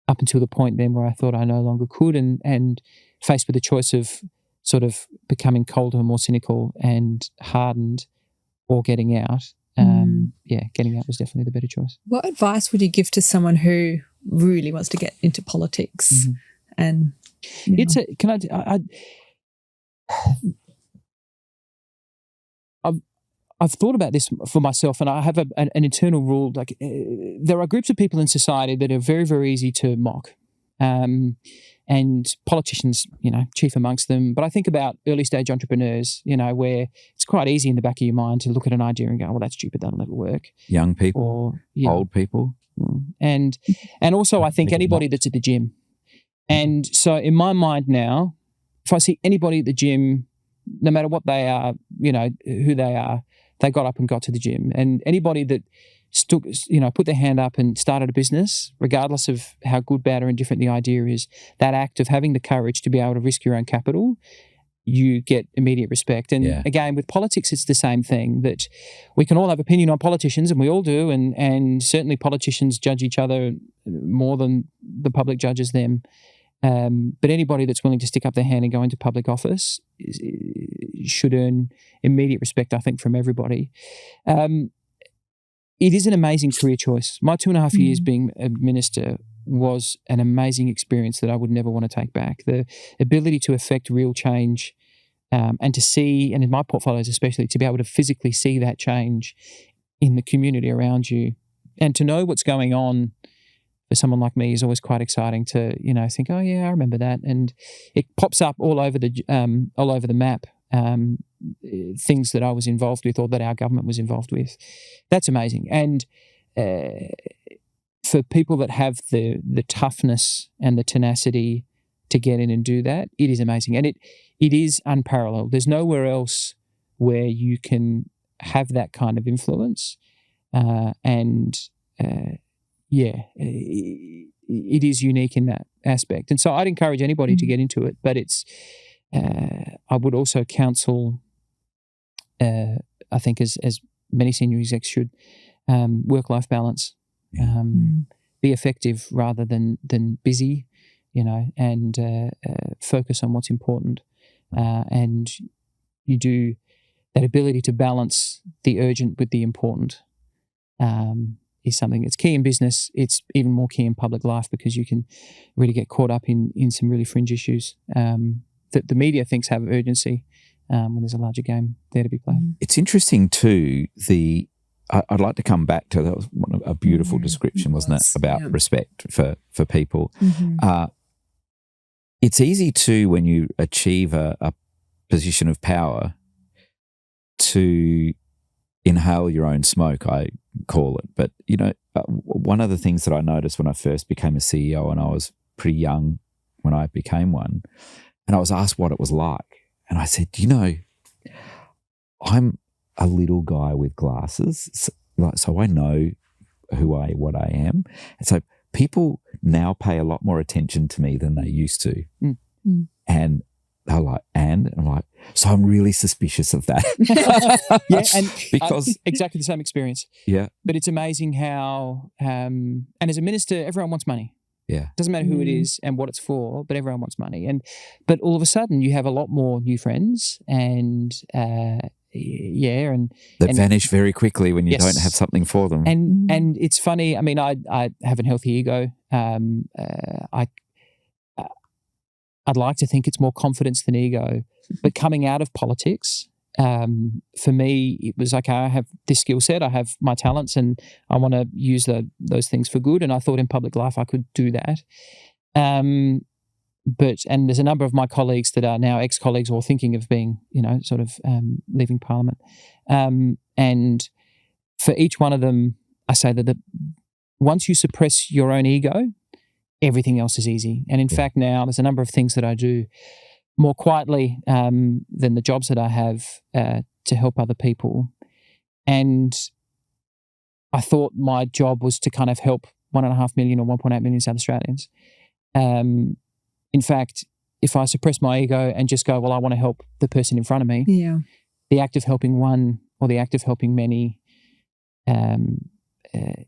up until the point then where I thought I no longer could, and faced with the choice of sort of becoming colder, more cynical and hardened, or getting out. Getting out was definitely the better choice. What advice would you give to someone who really wants to get into politics? And I've thought about this for myself, and I have an internal rule. Like there are groups of people in society that are very, very easy to mock, and politicians, chief amongst them. But I think about early stage entrepreneurs, where it's quite easy in the back of your mind to look at an idea and go, well, that's stupid, that'll never work. Young people, or old people. And also I think anybody that's at the gym. And so in my mind now, if I see anybody at the gym, no matter what they are, who they are, they got up and got to the gym. And anybody that put their hand up and started a business, regardless of how good, bad or indifferent the idea is, that act of having the courage to be able to risk your own capital, you get immediate respect. And again, with politics, it's the same thing, that we can all have opinion on politicians, and we all do, and certainly politicians judge each other more than the public judges them. But anybody that's willing to stick up their hand and go into public office should earn immediate respect, I think, from everybody. It is an amazing career choice. My 2.5 years being a minister was an amazing experience that I would never want to take back. The ability to affect real change and to see, and in my portfolios especially, to be able to physically see that change in the community around you, and to know what's going on for someone like me is always quite exciting to, think, oh yeah, I remember that. And it pops up all over the map. Things that I was involved with or that our government was involved with. That's amazing. And for people that have the toughness and the tenacity to get in and do that, it is amazing. And it is unparalleled. There's nowhere else where you can have that kind of influence. It is unique in that aspect. And so I'd encourage anybody to get into it, but it's I would also counsel, I think as many senior execs should, work-life balance, be effective rather than busy, and focus on what's important. And you do that ability to balance the urgent with the important is something that's key in business. It's even more key in public life because you can really get caught up in some really fringe issues that the media thinks have urgency when there's a larger game there to be played. It's interesting too, I'd like to come back to, that was a beautiful description, wasn't it, about respect for people. It's easy too, when you achieve a position of power, to inhale your own smoke, I call it. But, one of the things that I noticed when I first became a CEO, and I was pretty young when I became one, and I was asked what it was like. And I said, I'm a little guy with glasses, so I know what I am. And so people now pay a lot more attention to me than they used to. And they're like, and I'm like, so I'm really suspicious of that. And because exactly the same experience. Yeah. But it's amazing how, and as a minister, everyone wants money. Yeah. Doesn't matter who it is and what it's for, but everyone wants money. But all of a sudden you have a lot more new friends and that vanish very quickly when you don't have something for them. And it's funny. I mean, I have a healthy ego. I'd like to think it's more confidence than ego. But coming out of politics, for me, it was like, I have this skill set, I have my talents, and I want to use those things for good. And I thought in public life I could do that. And there's a number of my colleagues that are now ex-colleagues or thinking of being, leaving Parliament. And for each one of them, I say that once you suppress your own ego, everything else is easy. And in fact, now there's a number of things that I do more quietly than the jobs that I have to help other people. And I thought my job was to kind of help 1.5 million or 1.8 million South Australians. In fact, if I suppress my ego and just go, well, I want to help the person in front of me, the act of helping one or the act of helping many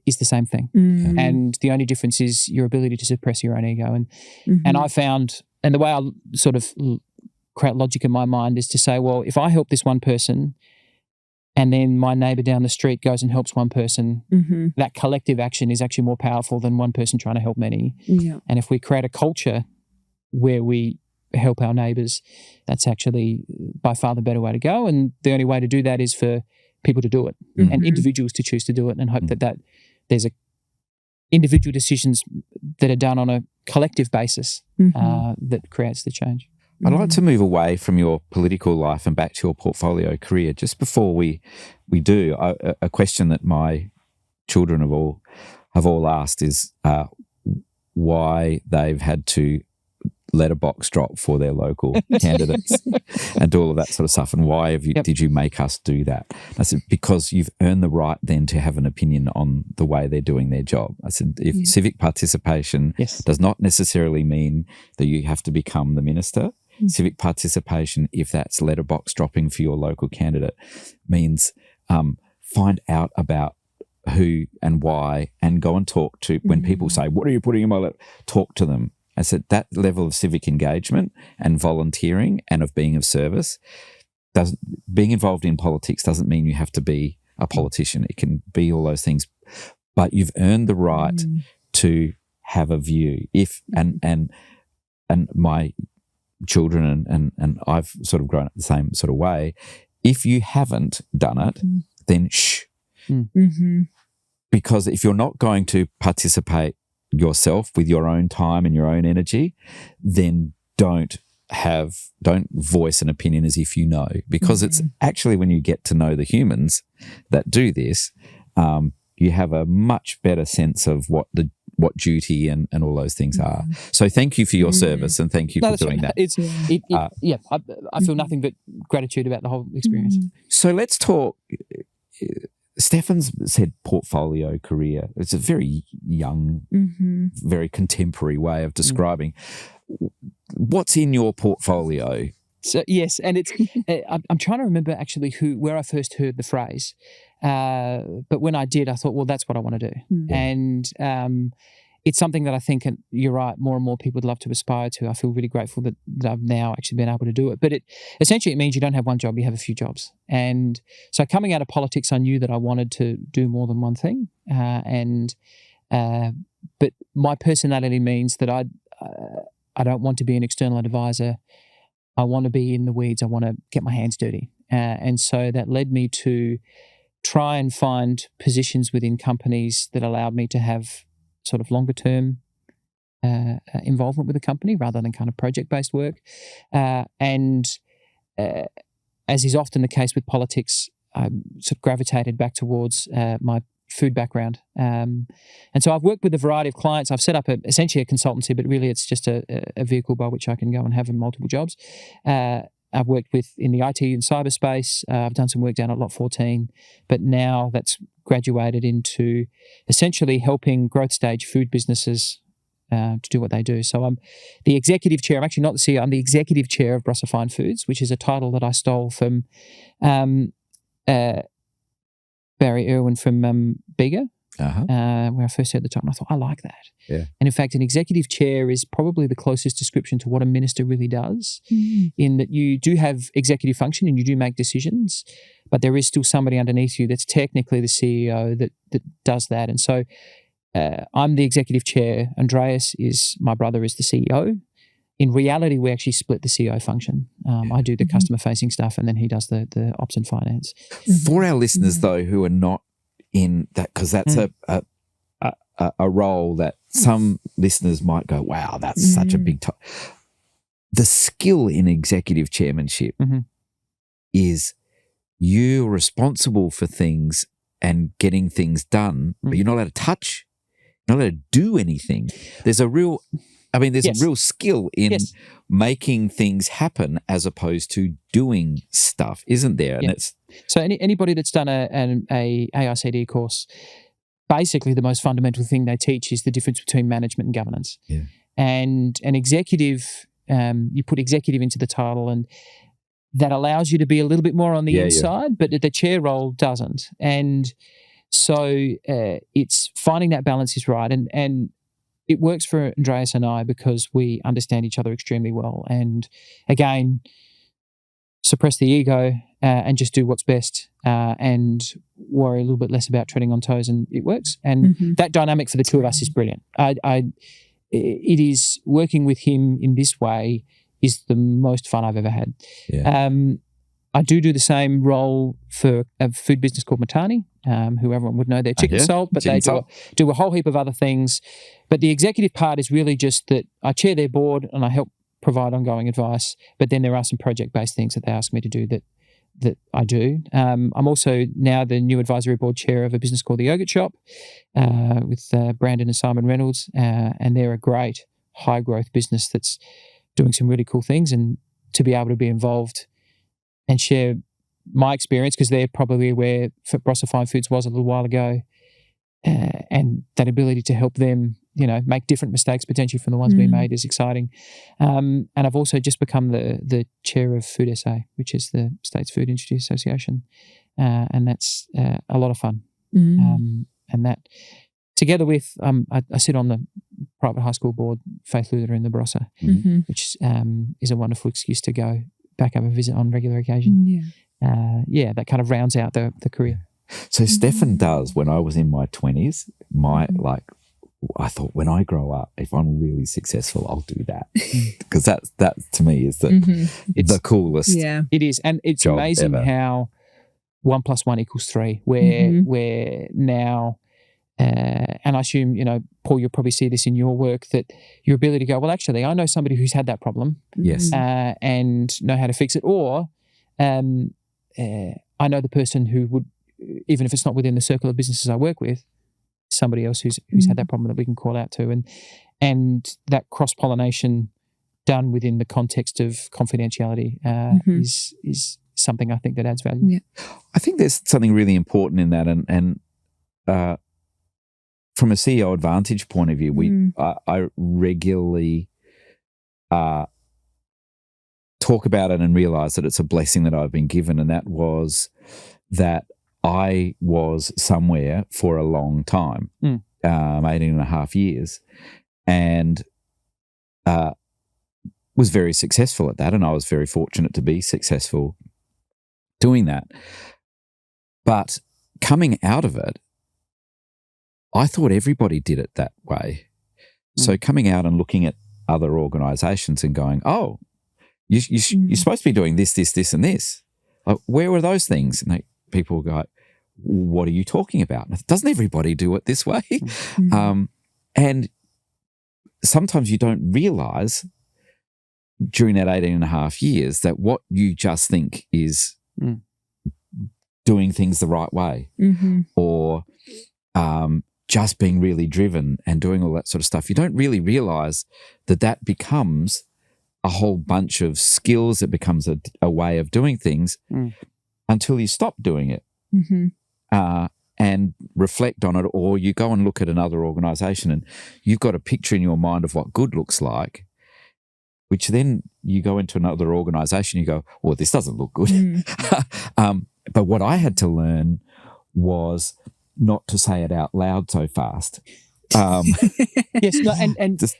is the same thing. And the only difference is your ability to suppress your own ego. And I found, and the way I sort of create logic in my mind is to say, well, if I help this one person and then my neighbour down the street goes and helps one person, that collective action is actually more powerful than one person trying to help many. And if we create a culture where we help our neighbours, that's actually by far the better way to go. And the only way to do that is for people to do it and individuals to choose to do it, and hope that there's individual decisions that are done on a collective basis that creates the change. I'd like to move away from your political life and back to your portfolio career. Just before we do, a question that my children have all asked is why they've had to let a box drop for their local candidates and do all of that sort of stuff, and why did you make us do that? I said, because you've earned the right then to have an opinion on the way they're doing their job. I said, if civic participation does not necessarily mean that you have to become the minister. Civic participation, if that's letterbox dropping for your local candidate, means find out about who and why, and go and talk to, when people say, what are you putting in my letter? Talk to them. I said that level of civic engagement and volunteering and of being of service, being involved in politics doesn't mean you have to be a politician. It can be all those things, but you've earned the right to have a view. And my children and I've sort of grown up the same sort of way. If you haven't done it, then shh. Because if you're not going to participate yourself with your own time and your own energy, then don't voice an opinion as if you know, because it's actually when you get to know the humans that do this, you have a much better sense of what duty and all those things are. So thank you for your service, and thank you for doing that. I feel nothing but gratitude about the whole experience. So let's talk. Stephan's said portfolio career. It's a very young, very contemporary way of describing what's in your portfolio. So yes, and it's. I'm trying to remember actually where I first heard the phrase, but when I did, I thought, well, that's what I want to do, and it's something that I think, and you're right, more and more people would love to aspire to. I feel really grateful that I've now actually been able to do it. But essentially it means you don't have one job, you have a few jobs. And so coming out of politics, I knew that I wanted to do more than one thing. But my personality means that I don't want to be an external advisor. I want to be in the weeds. I want to get my hands dirty. And so that led me to try and find positions within companies that allowed me to have sort of longer term involvement with the company rather than kind of project-based work. And as is often the case with politics, I sort of gravitated back towards my food background. And so I've worked with a variety of clients. I've set up essentially a consultancy, but really it's just a vehicle by which I can go and have multiple jobs. I've worked in the IT and cyberspace. I've done some work down at Lot 14, but now that's graduated into essentially helping growth stage food businesses to do what they do. So I'm the executive chair. I'm actually not the CEO. I'm the executive chair of Barossa Fine Foods, which is a title that I stole from Barry Irwin from Bega, where I first heard the title. And I thought, I like that. Yeah. And in fact, an executive chair is probably the closest description to what a minister really does, in that you do have executive function and you do make decisions, but there is still somebody underneath you that's technically the CEO that does that. And so I'm the executive chair. Andreas my brother is the CEO. In reality, we actually split the CEO function. I do the customer-facing stuff, and then he does the ops and finance. For our listeners, though, who are not in that, because that's a role that some listeners might go, wow, that's such a big time. The skill in executive chairmanship is you're responsible for things and getting things done, but you're not allowed to touch, you're not allowed to do anything. There's a real skill in making things happen as opposed to doing stuff, isn't there? And it's so anybody that's done a AICD course, basically the most fundamental thing they teach is the difference between management and governance. Yeah. And an executive, you put executive into the title, and that allows you to be a little bit more on the inside, but the chair role doesn't. And so it's finding that balance is right. And it works for Andreas and I because we understand each other extremely well. And again, suppress the ego and just do what's best and worry a little bit less about treading on toes, and it works. And that dynamic for the two of us is brilliant. It is working with him in this way is the most fun I've ever had. Yeah. I do the same role for a food business called Matani, who everyone would know, they're chicken salt, but they do a whole heap of other things. But the executive part is really just that I chair their board and I help provide ongoing advice. But then there are some project-based things that they ask me to do that I do. I'm also now the new advisory board chair of a business called The Yogurt Shop with Brandon and Simon Reynolds, and they're a great high-growth business that's doing some really cool things. And to be able to be involved and share my experience, because they're probably where Barossa Fine Foods was a little while ago, and that ability to help them, make different mistakes potentially from the ones we made is exciting. And I've also just become the chair of Food SA, which is the State's Food Industry Association, and that's a lot of fun. And that, together with, I sit on the private high school board, Faith Lutheran in the Barossa, which is a wonderful excuse to go back up and visit on regular occasion. That kind of rounds out the career. So Stephan does, when I was in my 20s, I thought, when I grow up, if I'm really successful, I'll do that. Because that to me is the coolest. Yeah, it is. And it's amazing ever. How 1 + 1 = 3, where now, and I assume, Paul, you'll probably see this in your work, that your ability to go, well, actually, I know somebody who's had that problem. Yes. And know how to fix it. Or I know the person who would, even if it's not within the circle of businesses I work with, somebody else who's had that problem that we can call out to, and that cross-pollination done within the context of confidentiality is something I think that adds value. Yeah. I think there's something really important in that, and from a CEO advantage point of view, I regularly talk about it and realise that it's a blessing that I've been given, and that was that I was somewhere for a long time, 18 and a half years, and was very successful at that, and I was very fortunate to be successful doing that. But coming out of it, I thought everybody did it that way. So coming out and looking at other organisations and going, oh, you're supposed to be doing this, this, this and this. Like, where were those things? And people go, what are you talking about? Doesn't everybody do it this way? And sometimes you don't realise during that 18 and a half years that what you just think is doing things the right way, or just being really driven and doing all that sort of stuff. You don't really realise that becomes a whole bunch of skills. It becomes a way of doing things until you stop doing it and reflect on it, or you go and look at another organisation and you've got a picture in your mind of what good looks like, which then you go into another organisation, you go, well, this doesn't look good. But what I had to learn was not to say it out loud so fast. Yes, no, and does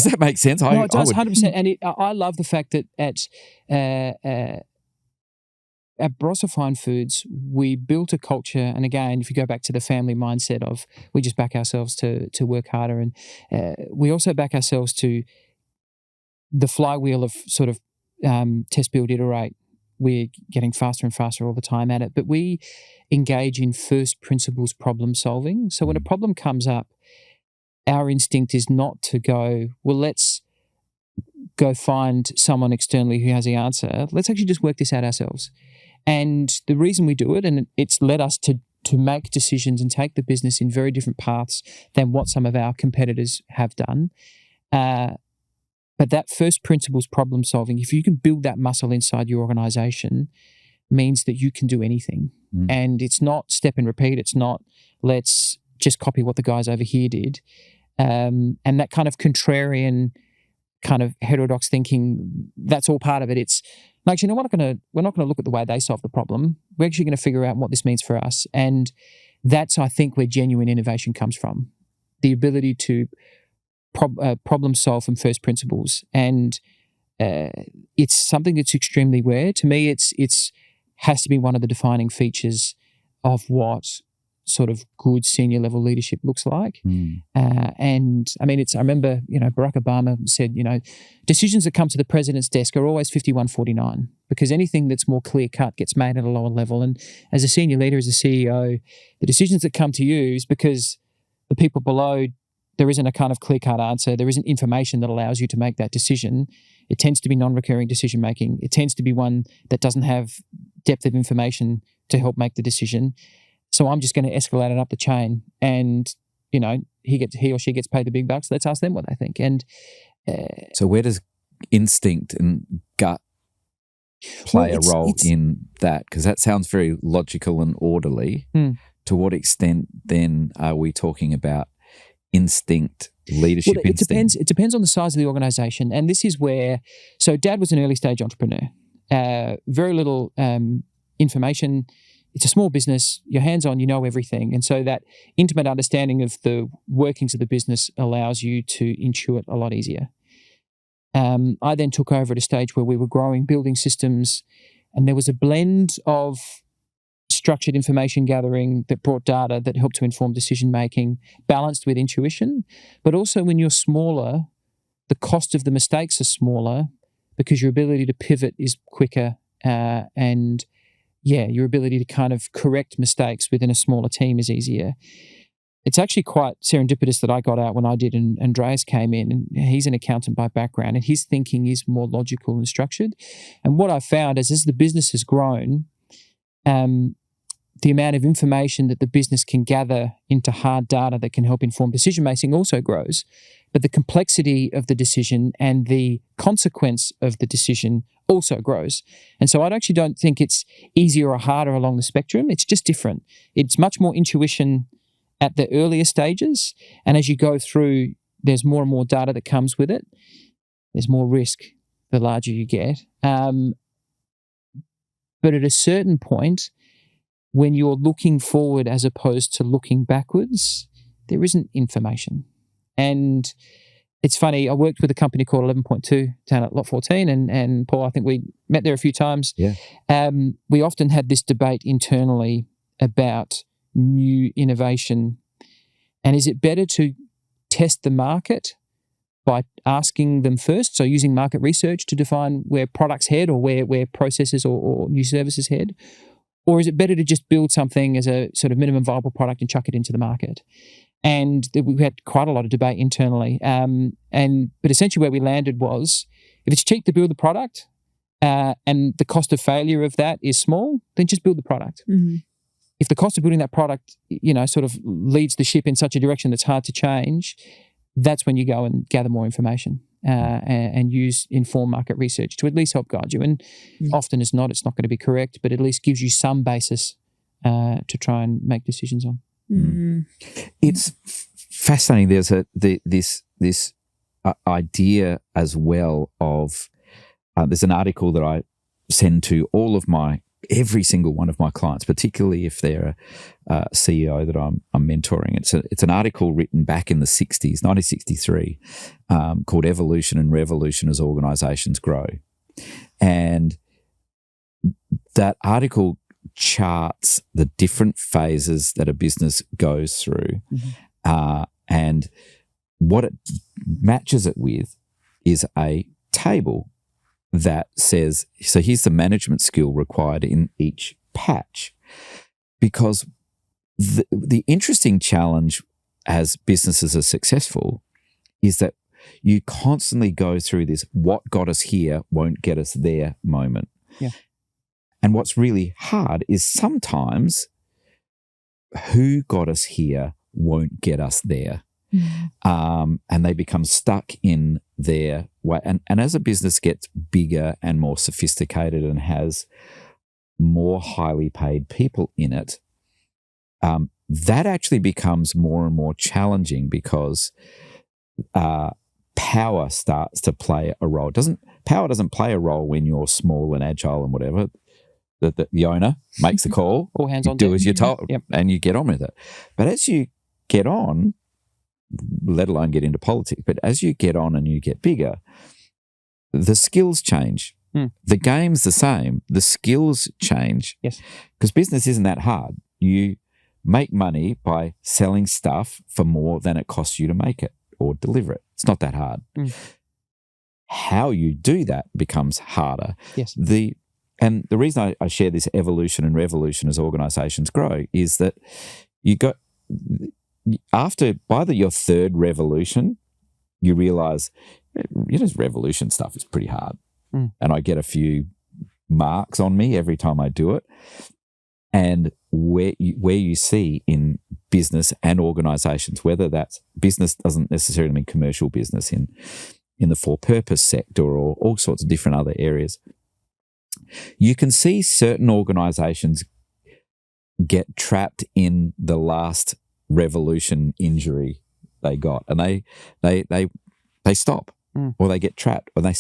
that make sense? No, it does, 100%. And I love the fact that at Barossa Fine Foods, we built a culture, and again, if you go back to the family mindset of we just back ourselves to work harder, and we also back ourselves to the flywheel of sort of test, build, iterate. We're getting faster and faster all the time at it, but we engage in first principles problem solving. So when a problem comes up, our instinct is not to go, well, let's go find someone externally who has the answer. Let's actually just work this out ourselves. And the reason we do it, and it's led us to make decisions and take the business in very different paths than what some of our competitors have done. But that first principles problem solving, if you can build that muscle inside your organisation, means that you can do anything. And it's not step and repeat. It's not let's just copy what the guys over here did. And that kind of contrarian kind of heterodox thinking, that's all part of it. It's actually, we're not going to look at the way they solve the problem. We're actually going to figure out what this means for us. And that's, I think, where genuine innovation comes from. The ability to problem solve from first principles. And it's something that's extremely rare. To me, it's has to be one of the defining features of what sort of good senior level leadership looks like. And I mean, I remember, Barack Obama said, decisions that come to the president's desk are always 51-49 because anything that's more clear cut gets made at a lower level. And as a senior leader, as a CEO, the decisions that come to you is because the people below, there isn't a kind of clear cut answer. There isn't information that allows you to make that decision. It tends to be non-recurring decision making. It tends to be one that doesn't have depth of information to help make the decision. So I'm just going to escalate it up the chain, and he or she gets paid the big bucks. Let's ask them what they think. And so, where does instinct and gut play a role in that? Because that sounds very logical and orderly. To what extent then are we talking about instinct, leadership instinct? It depends on the size of the organisation, and this is where. So, Dad was an early stage entrepreneur. Very little information. It's a small business, you're hands-on, you know everything. And so that intimate understanding of the workings of the business allows you to intuit a lot easier. I then took over at a stage where we were growing, building systems, and there was a blend of structured information gathering that brought data that helped to inform decision-making, balanced with intuition. But also when you're smaller, the cost of the mistakes are smaller because your ability to pivot is quicker and your ability to kind of correct mistakes within a smaller team is easier. It's actually quite serendipitous that I got out when I did and Andreas came in, and he's an accountant by background, and his thinking is more logical and structured. And what I found is as the business has grown, the amount of information that the business can gather into hard data that can help inform decision-making also grows. But the complexity of the decision and the consequence of the decision also grows. And so I actually don't think it's easier or harder along the spectrum. It's just different. It's much more intuition at the earlier stages. And as you go through, there's more and more data that comes with it. There's more risk the larger you get. But at a certain point, when you're looking forward as opposed to looking backwards, there isn't information. And it's funny, I worked with a company called 11.2 down at Lot 14, and Paul, I think we met there a few times. Yeah. We often had this debate internally about new innovation. And is it better to test the market by asking them first, so using market research to define where products head or where processes or new services head? Or is it better to just build something as a sort of minimum viable product and chuck it into the market? And we had quite a lot of debate internally. But essentially where we landed was, if it's cheap to build the product and the cost of failure of that is small, then just build the product. Mm-hmm. If the cost of building that product, sort of leads the ship in such a direction that's hard to change, that's when you go and gather more information and use informed market research to at least help guide you. And often as not, it's not going to be correct, but at least gives you some basis to try and make decisions on. Mm-hmm. It's fascinating. There's this idea as well of there's an article that I send to every single one of my clients, particularly if they're a CEO that I'm mentoring. It's an article written back in the 60s, 1963, called Evolution and Revolution as Organizations Grow. And that article charts the different phases that a business goes through. Mm-hmm. And what it matches it with is a table that says, so here's the management skill required in each patch. Because the interesting challenge as businesses are successful is that you constantly go through this what got us here won't get us there moment. Yeah. And what's really hard is sometimes who got us here won't get us there. Mm. And they become stuck in their way. And as a business gets bigger and more sophisticated and has more highly paid people in it, that actually becomes more and more challenging because power starts to play a role. Power doesn't play a role when you're small and agile and whatever. The owner makes the call. All hands on deck. Do as you're told, yep. And you get on with it. But as you get on, let alone get into politics, but as you get on and you get bigger, the skills change. Mm. The game's the same. The skills change. Yes. Because business isn't that hard. You make money by selling stuff for more than it costs you to make it or deliver it. It's not that hard. How you do that becomes harder. Yes. And the reason I share this evolution and revolution as organisations grow is that by your third revolution, you realise, revolution stuff is pretty hard. And I get a few marks on me every time I do it. And where you see in business and organisations, whether that's business doesn't necessarily mean commercial business in the for-purpose sector or all sorts of different other areas, you can see certain organisations get trapped in the last revolution injury they got, and they stop or they get trapped. But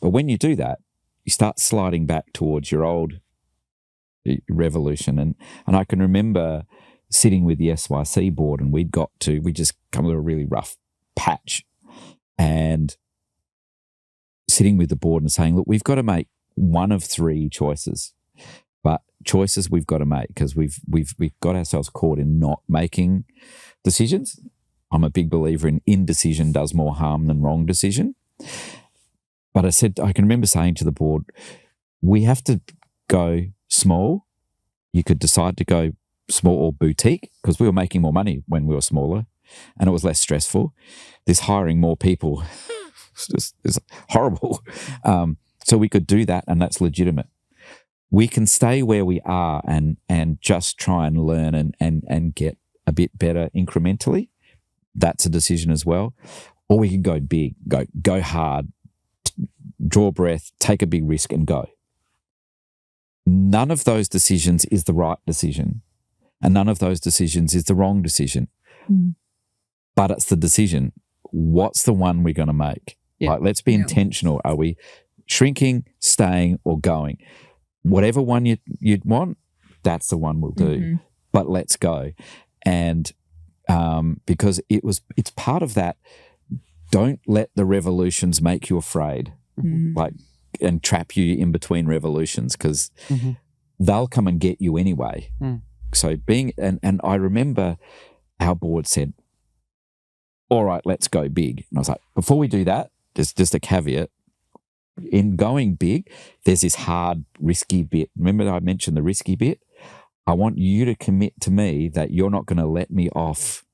when you do that, you start sliding back towards your old revolution. And I can remember sitting with the SYC board, and we just come to a really rough patch, and sitting with the board and saying, look, we've got to make one of three choices, but choices we've got to make because we've got ourselves caught in not making decisions. I'm a big believer in indecision does more harm than wrong decision. But I can remember saying to the board, we have to go small. You could decide to go small or boutique because we were making more money when we were smaller and it was less stressful. This hiring more people is horrible. So we could do that, and that's legitimate. We can stay where we are and just try and learn and get a bit better incrementally. That's a decision as well. Or we can go big, go hard, draw breath, take a big risk and go. None of those decisions is the right decision, and none of those decisions is the wrong decision. But it's the decision. What's the one we're going to make? Yeah. Like, let's be intentional. Are we shrinking, staying, or going? Whatever one you'd want, that's the one we'll do. But let's go. And because it's part of that. Don't let the revolutions make you afraid, and trap you in between revolutions, because they'll come and get you anyway. So and I remember our board said, all right, let's go big. And I was like, before we do that, there's just a caveat. In going big, there's this hard, risky bit. Remember I mentioned the risky bit? I want you to commit to me that you're not going to let me off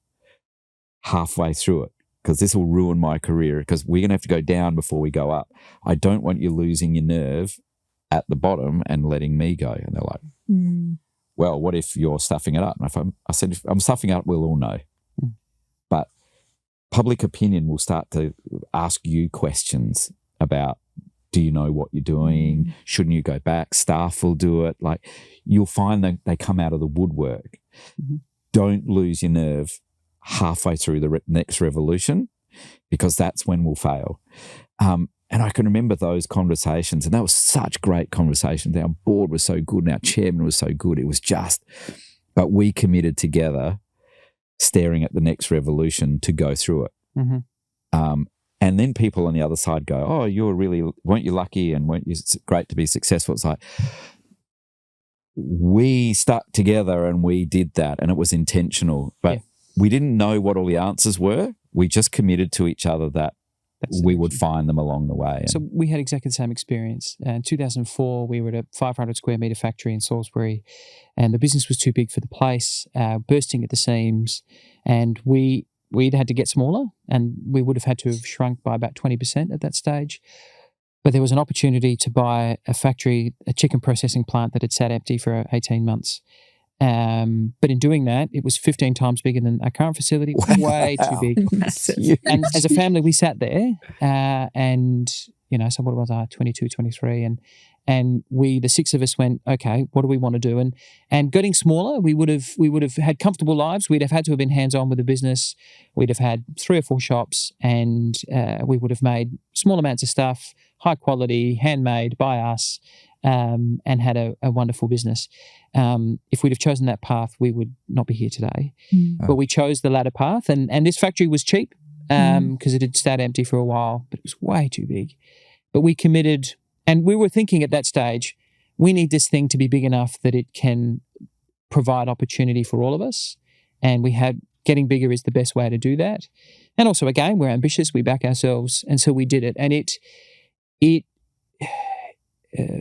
halfway through it, because this will ruin my career, because we're going to have to go down before we go up. I don't want you losing your nerve at the bottom and letting me go. And they're like, well, what if you're stuffing it up? And I said, if I'm stuffing it up, we'll all know. But public opinion will start to ask you questions about, do you know what you're doing? Shouldn't you go back? Staff will do it. Like, you'll find that they come out of the woodwork. Don't lose your nerve halfway through the next revolution, because that's when we'll fail. And I can remember those conversations, and that was such great conversations. Our board was so good and our chairman was so good. It was but we committed together, staring at the next revolution to go through it. And then people on the other side go, oh, weren't you lucky, and weren't you great to be successful? It's like, we stuck together and we did that, and it was intentional. But we didn't know what all the answers were. We just committed to each other that we would find them along the way. So we had exactly the same experience. In 2004, we were at a 500 square metre factory in Salisbury, and the business was too big for the place, bursting at the seams, and we either had to get smaller, and we would have had to have shrunk by about 20% at that stage. But there was an opportunity to buy a factory, a chicken processing plant that had sat empty for 18 months. But in doing that, it was 15 times bigger than our current facility. Way too big. Massive. And as a family, we sat there and, so what was I, 22, 23, and the six of us went, okay, what do we want to do? And getting smaller, we would have had comfortable lives. We'd have had to have been hands-on with the business. We'd have had 3 or 4 shops, and we would have made small amounts of stuff, high quality, handmade by us, and had a wonderful business. If we'd have chosen that path, we would not be here today. But we chose the latter path, and this factory was cheap because it had sat empty for a while, but it was way too big. But we committed. And we were thinking at that stage, we need this thing to be big enough that it can provide opportunity for all of us. And we had getting bigger is the best way to do that. And also, again, we're ambitious. We back ourselves. And so we did it. And it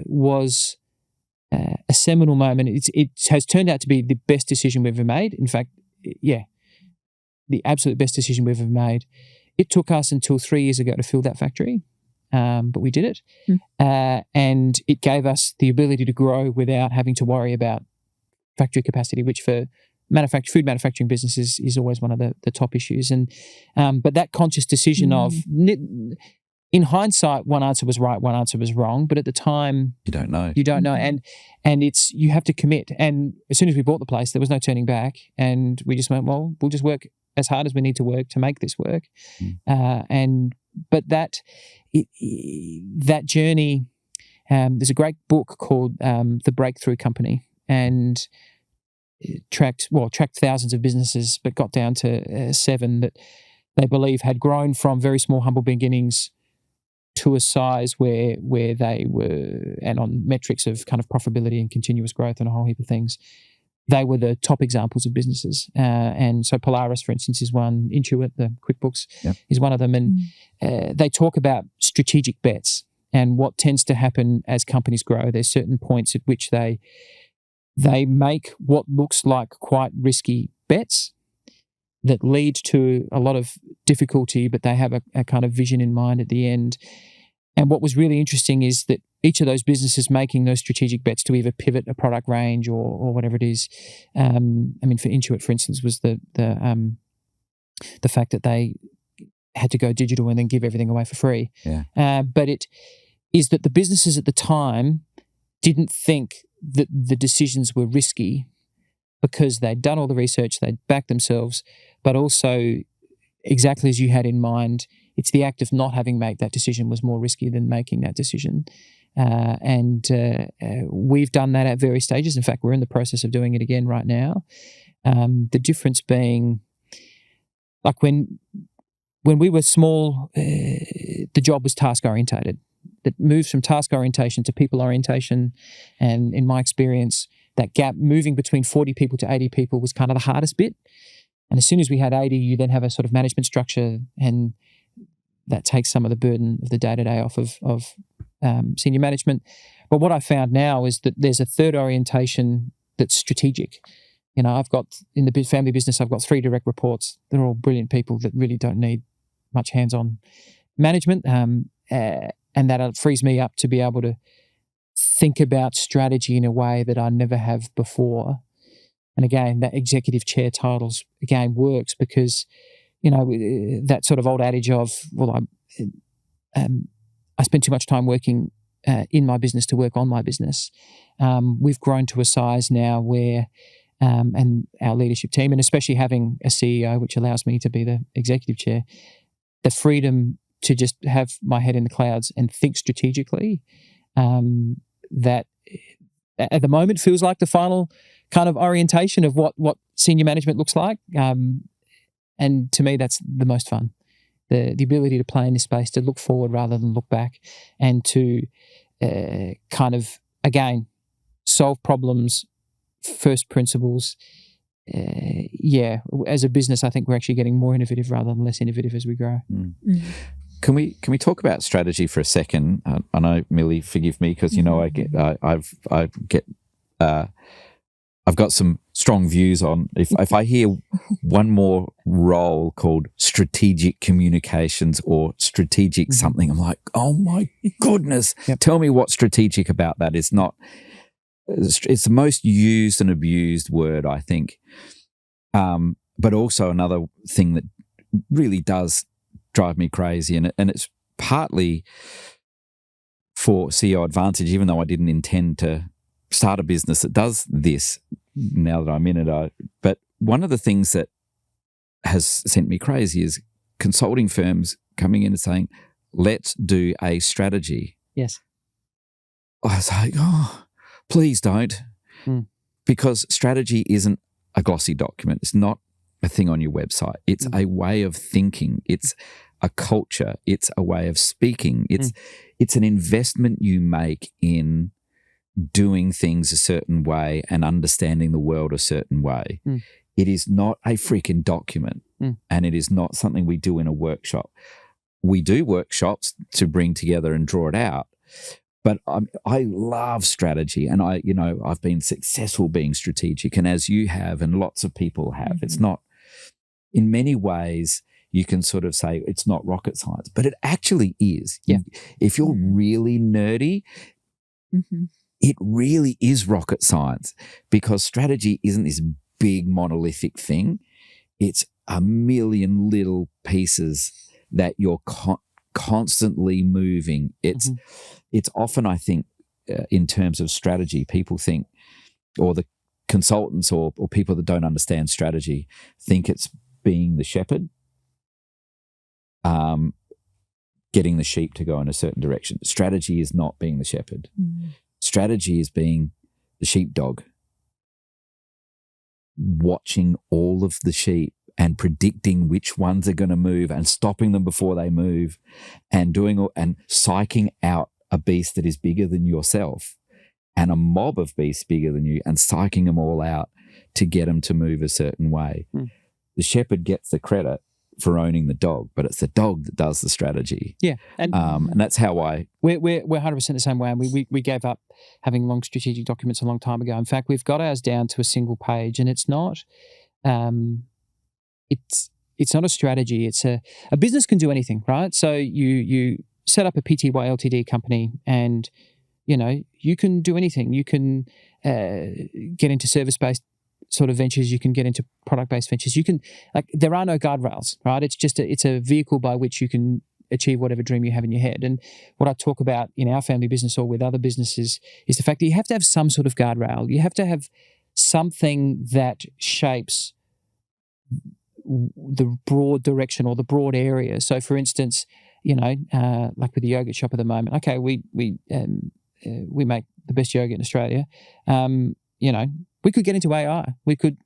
was a seminal moment. It has turned out to be the best decision we've ever made. In fact, the absolute best decision we've ever made. It took us until 3 years ago to fill that factory, but we did it. And it gave us the ability to grow without having to worry about factory capacity, which for food manufacturing businesses is always one of the top issues. And but that conscious decision of, in hindsight, one answer was right, one answer was wrong, but at the time You don't know. and it's, you have to commit. And as soon as we bought the place, there was no turning back, and we just went, well, we'll just work as hard as we need to work to make this work. But that journey, there's a great book called The Breakthrough Company, and it tracked thousands of businesses, but got down to 7 that they believe had grown from very small, humble beginnings to a size where they were, and on metrics of kind of profitability and continuous growth and a whole heap of things, they were the top examples of businesses. And so Polaris, for instance, is one. Intuit, the QuickBooks, is one of them. And they talk about strategic bets and what tends to happen as companies grow. There's certain points at which they make what looks like quite risky bets that lead to a lot of difficulty, but they have a kind of vision in mind at the end. And what was really interesting is that each of those businesses making those strategic bets to either pivot a product range or whatever it is. I mean, for Intuit, for instance, was the fact that they had to go digital and then give everything away for free. But it is that the businesses at the time didn't think that the decisions were risky because they'd done all the research, they'd backed themselves, but also, exactly as you had in mind, it's the act of not having made that decision was more risky than making that decision. And we've done that at various stages. In fact, we're in the process of doing it again right now. The difference being, like when we were small, the job was task orientated. That moves from task orientation to people orientation. And in my experience, that gap moving between 40 people to 80 people was kind of the hardest bit. And as soon as we had 80, you then have a sort of management structure, and that takes some of the burden of the day-to-day off of senior management. But what I found now is that there's a third orientation that's strategic. You know, I've got, in the family business, I've got 3 direct reports. They're all brilliant people that really don't need much hands-on management. And that frees me up to be able to think about strategy in a way that I never have before. And again, that executive chair titles, again, works because, you know, that sort of old adage of, well, I spend too much time working in my business to work on my business. We've grown to a size now where, and our leadership team, and especially having a CEO, which allows me to be the executive chair, the freedom to just have my head in the clouds and think strategically, that at the moment feels like the final kind of orientation of what senior management looks like. And to me, that's the most fun. The ability to play in this space, to look forward rather than look back, and to kind of, again, solve problems, first principles. As a business, I think we're actually getting more innovative rather than less innovative as we grow. Can we talk about strategy for a second? I know, Millie, forgive me, because you know I've got some strong views on if I hear one more role called strategic communications or strategic something, I'm like, oh my goodness, tell me what's strategic about that. It's not. It's the most used and abused word, I think. But also another thing that really does drive me crazy, and it's partly for CEO Advantage, even though I didn't intend to start a business that does this now that I'm in it. But one of the things that has sent me crazy is consulting firms coming in and saying, let's do a strategy. Yes. I was like, oh, please don't. Because strategy isn't a glossy document. It's not a thing on your website. It's a way of thinking. It's a culture. It's a way of speaking. It's an investment you make in doing things a certain way and understanding the world a certain way. It is not a freaking document, and it is not something we do in a workshop. We do workshops to bring together and draw it out, but I love strategy, and I've been successful being strategic, and as you have, and lots of people have. It's not, in many ways, you can sort of say it's not rocket science, but it actually is. Yeah. If you're really nerdy, it really is rocket science, because strategy isn't this big monolithic thing. It's a million little pieces that you're constantly moving. It's often, I think, in terms of strategy, people think, or the consultants or people that don't understand strategy think it's being the shepherd, getting the sheep to go in a certain direction. Strategy is not being the shepherd. Strategy is being the sheepdog, watching all of the sheep and predicting which ones are going to move and stopping them before they move, and psyching out a beast that is bigger than yourself and a mob of beasts bigger than you, and psyching them all out to get them to move a certain way. The shepherd gets the credit for owning the dog, but it's the dog that does the strategy. Yeah, and that's how we're 100% the same way. And we gave up having long strategic documents a long time ago. In fact, we've got ours down to a single page, and it's not it's not a strategy. It's a business can do anything, right? So you set up a PTY Ltd company, and you can do anything. You can get into service-based sort of ventures. You can get into product-based ventures. You can, there are no guardrails, right? It's just it's a vehicle by which you can achieve whatever dream you have in your head. And what I talk about in our family business or with other businesses is the fact that you have to have some sort of guardrail. You have to have something that shapes the broad direction or the broad area. So, for instance, like with the yogurt shop at the moment, okay, we make the best yogurt in Australia. We could get into AI. We could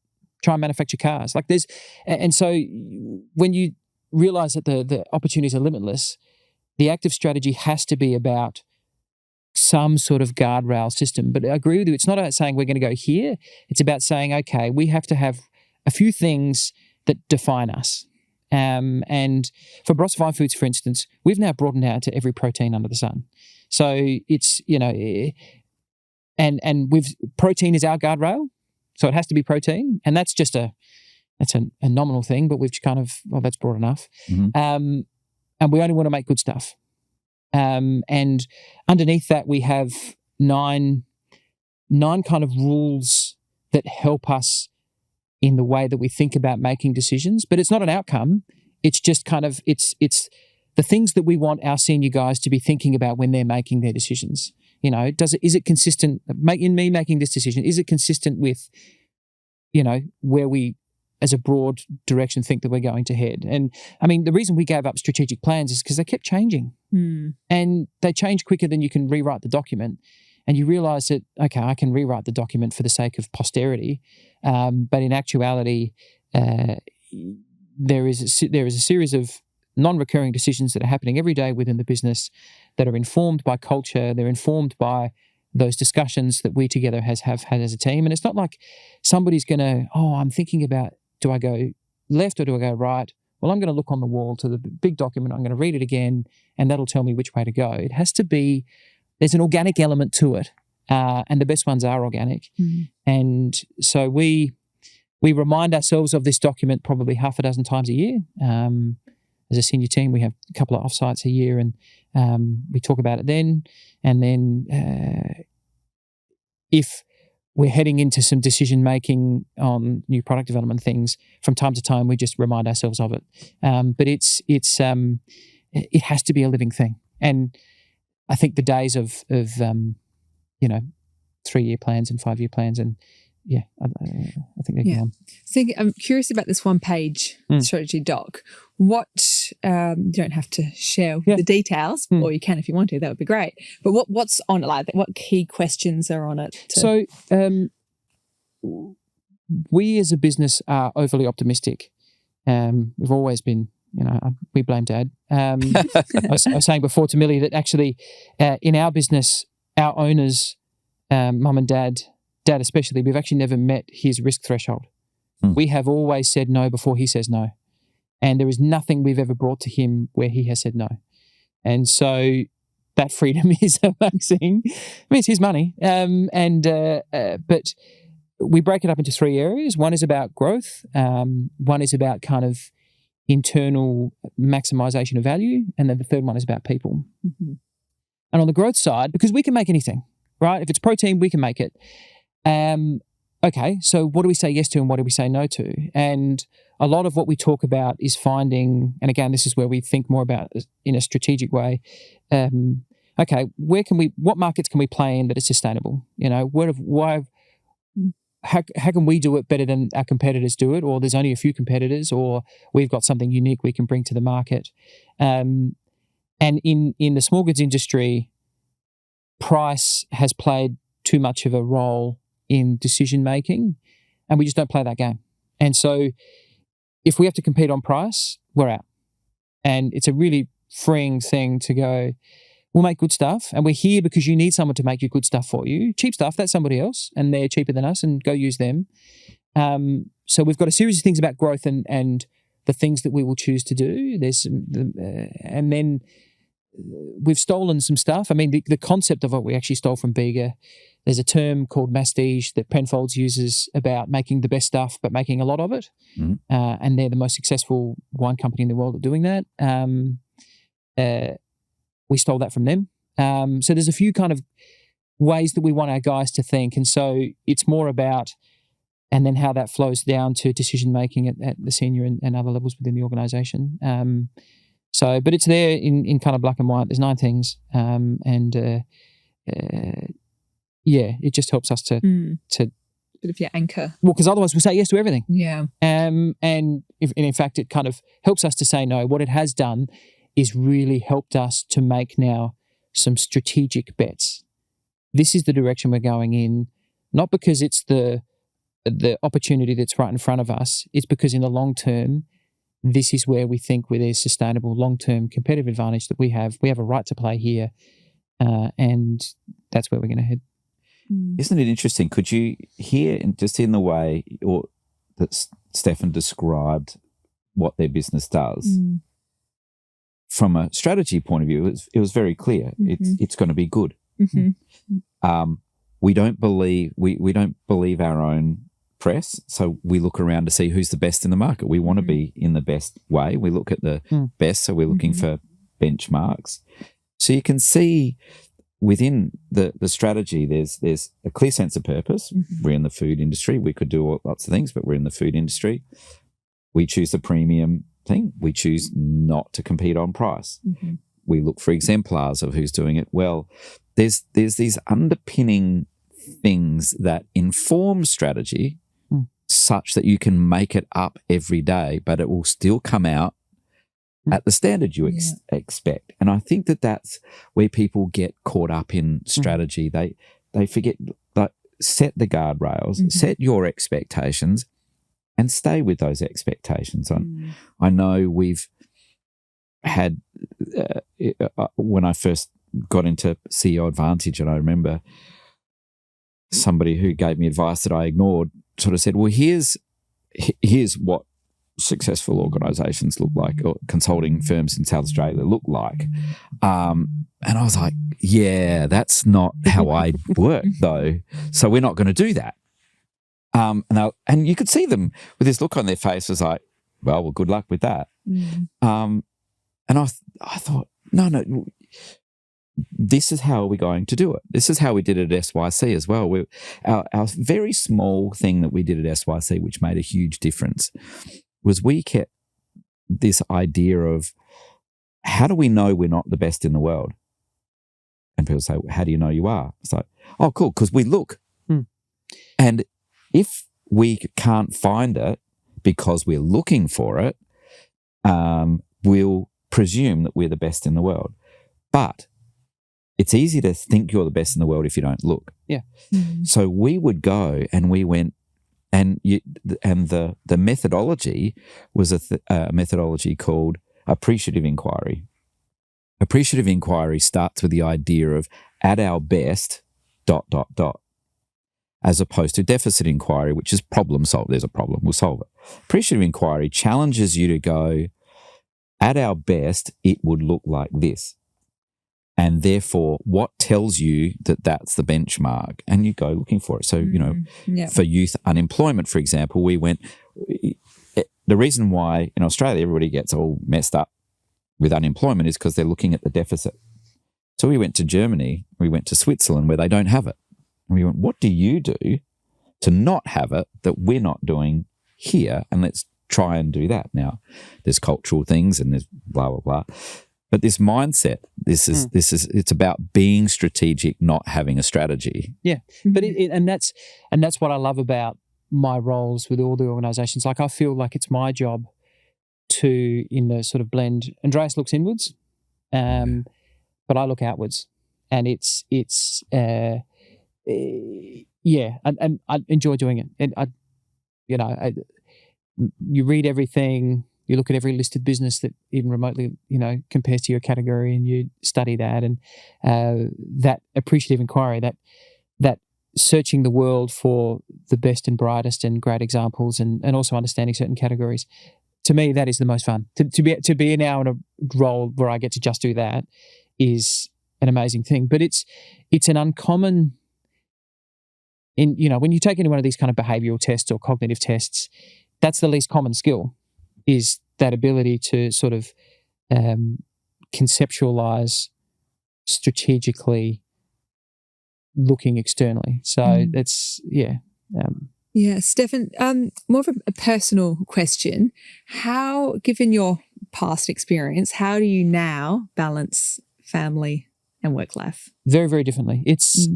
try and manufacture cars. And so when you realize that the opportunities are limitless, the active strategy has to be about some sort of guardrail system. But I agree with you. It's not about saying we're going to go here. It's about saying, okay, we have to have a few things that define us. And for Barossa Fine Foods, for instance, we've now broadened out to every protein under the sun. So it's, and protein is our guardrail. So it has to be protein. And that's just a nominal thing, but we've kind of, that's broad enough. And we only want to make good stuff. And underneath that, we have nine kind of rules that help us in the way that we think about making decisions. But it's not an outcome. It's just kind of, it's the things that we want our senior guys to be thinking about when they're making their decisions. Is it consistent in me making this decision? Is it consistent with, where we, as a broad direction, think that we're going to head? And I mean, the reason we gave up strategic plans is because they kept changing, and they change quicker than you can rewrite the document. And you realize that, okay, I can rewrite the document for the sake of posterity, but in actuality, there is a series of non-recurring decisions that are happening every day within the business that are informed by culture. They're informed by those discussions that we together have had as a team. And it's not like somebody's going to, I'm thinking about, do I go left or do I go right? Well, I'm going to look on the wall to the big document. I'm going to read it again, and that'll tell me which way to go. It has to be, there's an organic element to it. And the best ones are organic. And so we remind ourselves of this document probably half a dozen times a year. As a senior team, we have a couple of offsites a year, and we talk about it then. And then if we're heading into some decision-making on new product development things, from time to time, we just remind ourselves of it. But it has to be a living thing. And I think the days of 3-year plans and 5-year plans, and I think they're gone. So I'm curious about this one-page strategy doc. What you don't have to share the details, or you can if you want to. That would be great. But what's on it? Like, what key questions are on it? So we as a business are overly optimistic. We've always been. We blame Dad. I was saying before to Millie that actually in our business, our owners, Mum and Dad especially, we've actually never met his risk threshold. We have always said no before he says no. And there is nothing we've ever brought to him where he has said no. And so that freedom is amazing. I mean, it's his money. But we break it up into 3 areas. One is about growth. One is about kind of internal maximization of value. And then the third one is about people. Mm-hmm. And on the growth side, because we can make anything, right? If it's protein, we can make it. Okay, so what do we say yes to and what do we say no to? And a lot of what we talk about is finding, and again, this is where we think more about in a strategic way. Okay, what markets can we play in that is sustainable? You know, how can we do it better than our competitors do it? Or there's only a few competitors, or we've got something unique we can bring to the market. And in the small goods industry, price has played too much of a role in decision making, and we just don't play that game. And so if we have to compete on price, we're out. And it's a really freeing thing to go, we'll make good stuff, and we're here because you need someone to make you good stuff for you. Cheap stuff, that's somebody else, and they're cheaper than us, and go use them. So we've got a series of things about growth and the things that we will choose to do. And then we've stolen some stuff. I mean, the concept of it we actually stole from Bega. There's a term called mastige that Penfolds uses about making the best stuff, but making a lot of it. Mm-hmm. And they're the most successful wine company in the world at doing that. We stole that from them. So there's a few kind of ways that we want our guys to think. And so it's more about, and then how that flows down to decision-making at the senior and other levels within the organisation. But it's there in kind of black and white. There's 9 things. It just helps us to bit of your anchor. Well, because otherwise we'll say yes to everything. Yeah. And in fact, it kind of helps us to say no. What it has done is really helped us to make now some strategic bets. This is the direction we're going in, not because it's the opportunity that's right in front of us. It's because in the long term, this is where we think where there's sustainable long-term competitive advantage that we have. We have a right to play here, and that's where we're going to head. Isn't it interesting? Could you hear, just in the way that Stephan described what their business does, from a strategy point of view, it was very clear. Mm-hmm. It's going to be good. Mm-hmm. We don't believe our own press, so we look around to see who's the best in the market. We want to be in the best way. We look at the best, so we're looking for benchmarks. So you can see within the strategy, there's a clear sense of purpose. Mm-hmm. We're in the food industry. We could do lots of things, but we're in the food industry. We choose the premium thing. We choose not to compete on price. Mm-hmm. We look for exemplars of who's doing it well. There's these underpinning things that inform strategy such that you can make it up every day, but it will still come out at the standard you expect. And I think that's where people get caught up in strategy. They forget, like, set the guardrails, set your expectations, and stay with those expectations. I know we've had, when I first got into CEO Advantage, and I remember somebody who gave me advice that I ignored sort of said, well, here's what successful organisations look like, or consulting firms in South Australia look like. And I was like, yeah, that's not how I work though. So we're not going to do that. And you could see them with this look on their faces like, well, good luck with that. And I thought, no, this is how we're going to do it. This is how we did it at SYC as well. Our very small thing that we did at SYC, which made a huge difference, was we kept this idea of, how do we know we're not the best in the world? And people say, how do you know you are? It's like, oh, cool, because we look. And if we can't find it because we're looking for it, we'll presume that we're the best in the world. But it's easy to think you're the best in the world if you don't look. Yeah. So we would go and we went, and the methodology was a methodology called appreciative inquiry. Appreciative inquiry starts with the idea of, at our best, ... as opposed to deficit inquiry, which is problem solve. There's a problem, we'll solve it. Appreciative inquiry challenges you to go, at our best, it would look like this. And therefore, what tells you that that's the benchmark? And you go looking for it. So, for youth unemployment, for example, we went, the reason why in Australia everybody gets all messed up with unemployment is because they're looking at the deficit. So we went to Germany, we went to Switzerland where they don't have it. And we went, what do you do to not have it that we're not doing here? And let's try and do that. Now, there's cultural things and there's blah, blah, blah. But this mindset, it's about being strategic, not having a strategy. Yeah, but and that's what I love about my roles with all the organisations. Like I feel like it's my job to, in the sort of blend. Andreas looks inwards, but I look outwards, and it's and I enjoy doing it. And you read everything. You look at every listed business that even remotely, compares to your category, and you study that, and that appreciative inquiry, that searching the world for the best and brightest and great examples, and also understanding certain categories. To me, that is the most fun. To be now in a role where I get to just do that is an amazing thing. But it's an uncommon. When you take any one of these kind of behavioural tests or cognitive tests, that's the least common skill. Is that ability to sort of conceptualize strategically looking externally. So that's, Stephan, more of a personal question. How, given your past experience, how do you now balance family and work life? Very, very differently. It's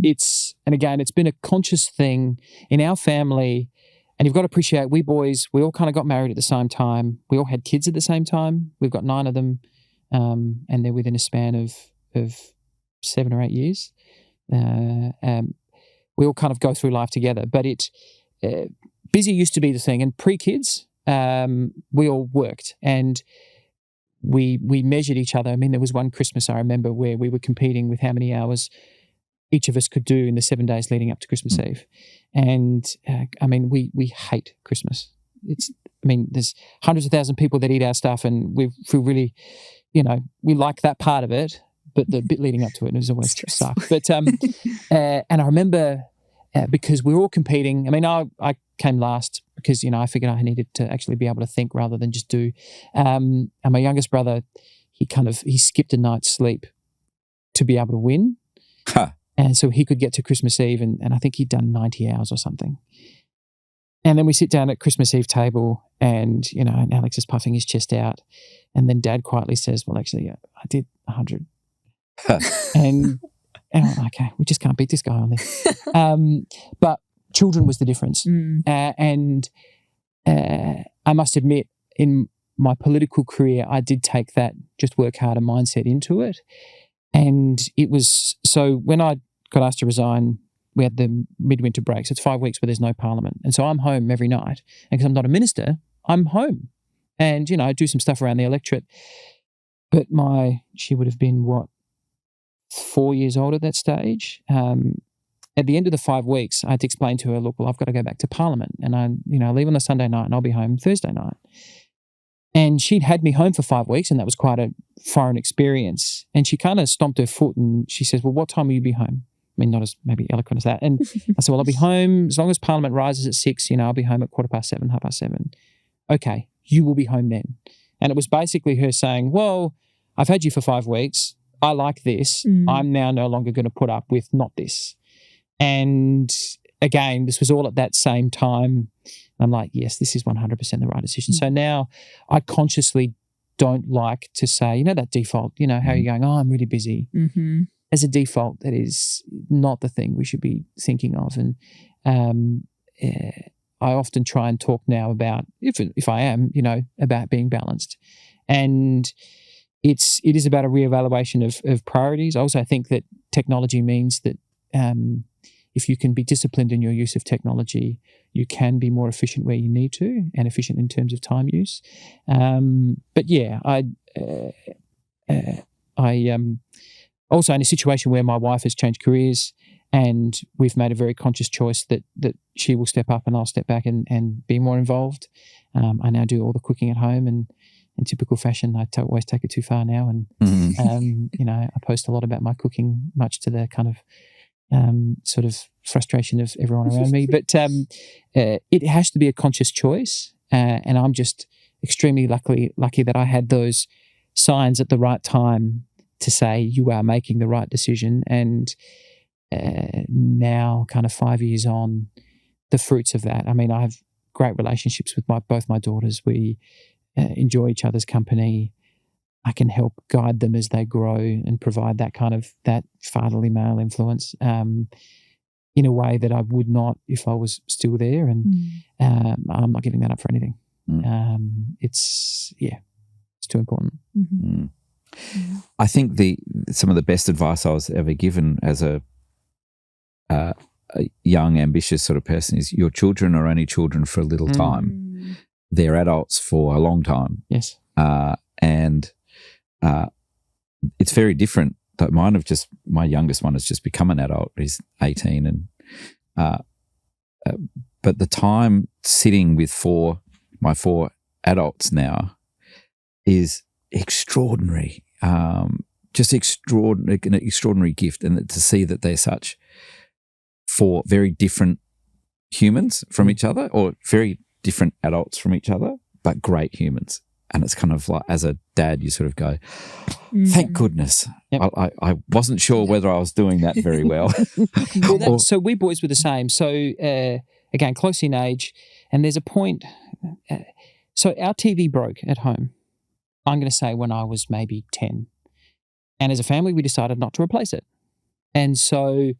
and again, it's been a conscious thing in our family. And you've got to appreciate, we boys, we all kind of got married at the same time. We all had kids at the same time. We've got 9 of them, and they're within a span of 7 or 8 years. We all kind of go through life together. But busy used to be the thing. And pre-kids, we all worked. And we measured each other. I mean, there was one Christmas I remember where we were competing with how many hours each of us could do in the 7 days leading up to Christmas Eve. And we hate Christmas. There's hundreds of thousands of people that eat our stuff, and we feel really, we like that part of it, but the bit leading up to it is always suck. But and I remember because we were all competing. I came last because I figured I needed to actually be able to think rather than just do. And my youngest brother, he skipped a night's sleep to be able to win. Huh. And so he could get to Christmas Eve, and I think he'd done 90 hours or something. And then we sit down at Christmas Eve table, and, and Alex is puffing his chest out. And then Dad quietly says, well, actually, I did 100. and I'm like, okay, we just can't beat this guy on this. But children was the difference. And I must admit, in my political career, I did take that just work harder mindset into it. And it was, so when I got asked to resign, we had the midwinter break. So it's 5 weeks where there's no parliament. And so I'm home every night. And because I'm not a minister, I'm home. And, I do some stuff around the electorate. But she would have been, 4 years old at that stage. At the end of the 5 weeks, I had to explain to her, look, well, I've got to go back to parliament. And I leave on a Sunday night and I'll be home Thursday night. And she'd had me home for 5 weeks, and that was quite a foreign experience. And she kind of stomped her foot and she says, well, what time will you be home? Not as maybe eloquent as that. And I said, well, I'll be home as long as Parliament rises at 6, I'll be home at 7:15, 7:30. Okay, you will be home then. And it was basically her saying, well, I've had you for 5 weeks. I like this. I'm now no longer going to put up with not this. And again, this was all at that same time. I'm like, yes, this is 100% the right decision. So now I consciously don't like to say, that default, how you're going, I'm really busy. As a default, that is not the thing we should be thinking of. And I often try and talk now about, if I am, about being balanced. And it is about a reevaluation of priorities. I also think that technology means that if you can be disciplined in your use of technology, you can be more efficient where you need to, and efficient in terms of time use. But yeah, also in a situation where my wife has changed careers and we've made a very conscious choice that she will step up and I'll step back and be more involved. I now do all the cooking at home, and in typical fashion, I always take it too far now. And, you know, I post a lot about my cooking, much to the kind of sort of frustration of everyone around me. But it has to be a conscious choice. And I'm just extremely lucky that I had those signs at the right time to say you are making the right decision. And now, kind of 5 years on, the fruits of that. I mean, I have great relationships with both my daughters. We enjoy each other's company. I can help guide them as they grow and provide that kind of that fatherly male influence in a way that I would not if I was still there. And I'm not giving that up for anything. It's too important. I think some of the best advice I was ever given as a young, ambitious sort of person is your children are only children for a little time. They're adults for a long time. Yes. And it's very different. My youngest one has just become an adult. He's 18, and but the time sitting with my four adults now is extraordinary. Just extraordinary, an extraordinary gift, and to see that they're such four very different humans from each other, or very different adults from each other, but great humans. And it's kind of like, as a dad, you sort of go, thank goodness. Yep. I wasn't sure whether I was doing that very well. So we boys were the same. So again, close in age, and there's a point. So our TV broke at home, I'm going to say when I was maybe 10. And as a family, we decided not to replace it. And so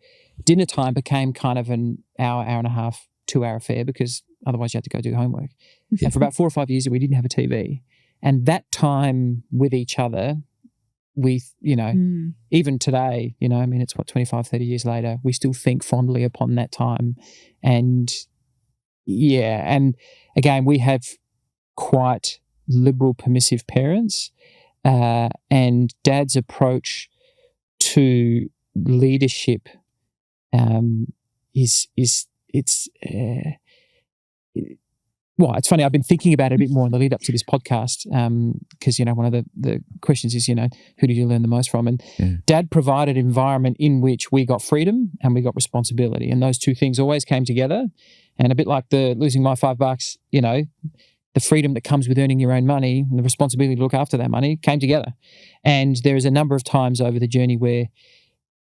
dinner time became kind of an hour and a half, 2-hour affair, because otherwise you had to go do homework. And for about 4 or 5 years, we didn't have a TV. And that time with each other, we, you know, even today, you know, I mean, it's 25, 30 years later, we still think fondly upon that time. And and again, we have quite liberal, permissive parents, and Dad's approach to leadership it's funny. I've been thinking about it a bit more in the lead up to this podcast, because, you know, one of the questions is, you know, who did you learn the most from? And Dad provided an environment in which we got freedom and we got responsibility, and those two things always came together. And a bit like the losing my $5, you know, the freedom that comes with earning your own money and the responsibility to look after that money came together. And there is a number of times over the journey where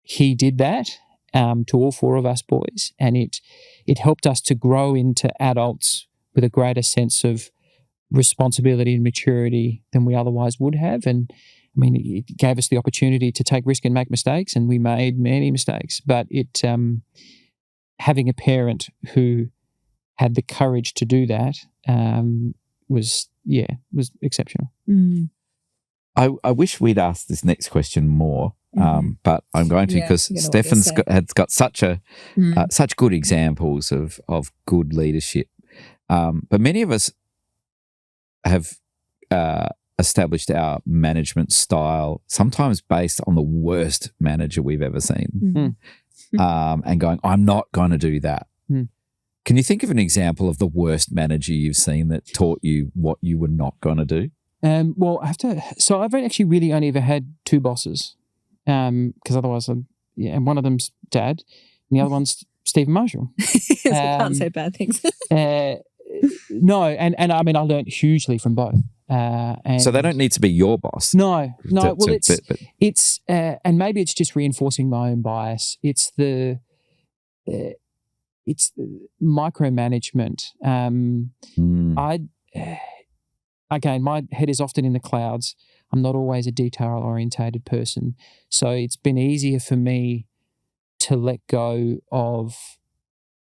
he did that to all four of us boys, and it helped us to grow into adults with a greater sense of responsibility and maturity than we otherwise would have. And I mean, it gave us the opportunity to take risk and make mistakes, and we made many mistakes. But it having a parent who had the courage to do that was exceptional. I wish we'd asked this next question more, but I'm going to, because Stephan's got such such good examples of good leadership. But many of us have established our management style sometimes based on the worst manager we've ever seen, and going, I'm not going to do that. Can you think of an example of the worst manager you've seen that taught you what you were not going to do? Well, I've actually really only ever had two bosses, because otherwise, and one of them's Dad, and the other one's Stephen Marshall. So I can't say bad things. No, and I mean, I learned hugely from both. And so they don't need to be your boss. No. Well, it's and maybe it's just reinforcing my own bias. It's the micromanagement. Again, my head is often in the clouds. I'm not always a detail-orientated person. So it's been easier for me to let go of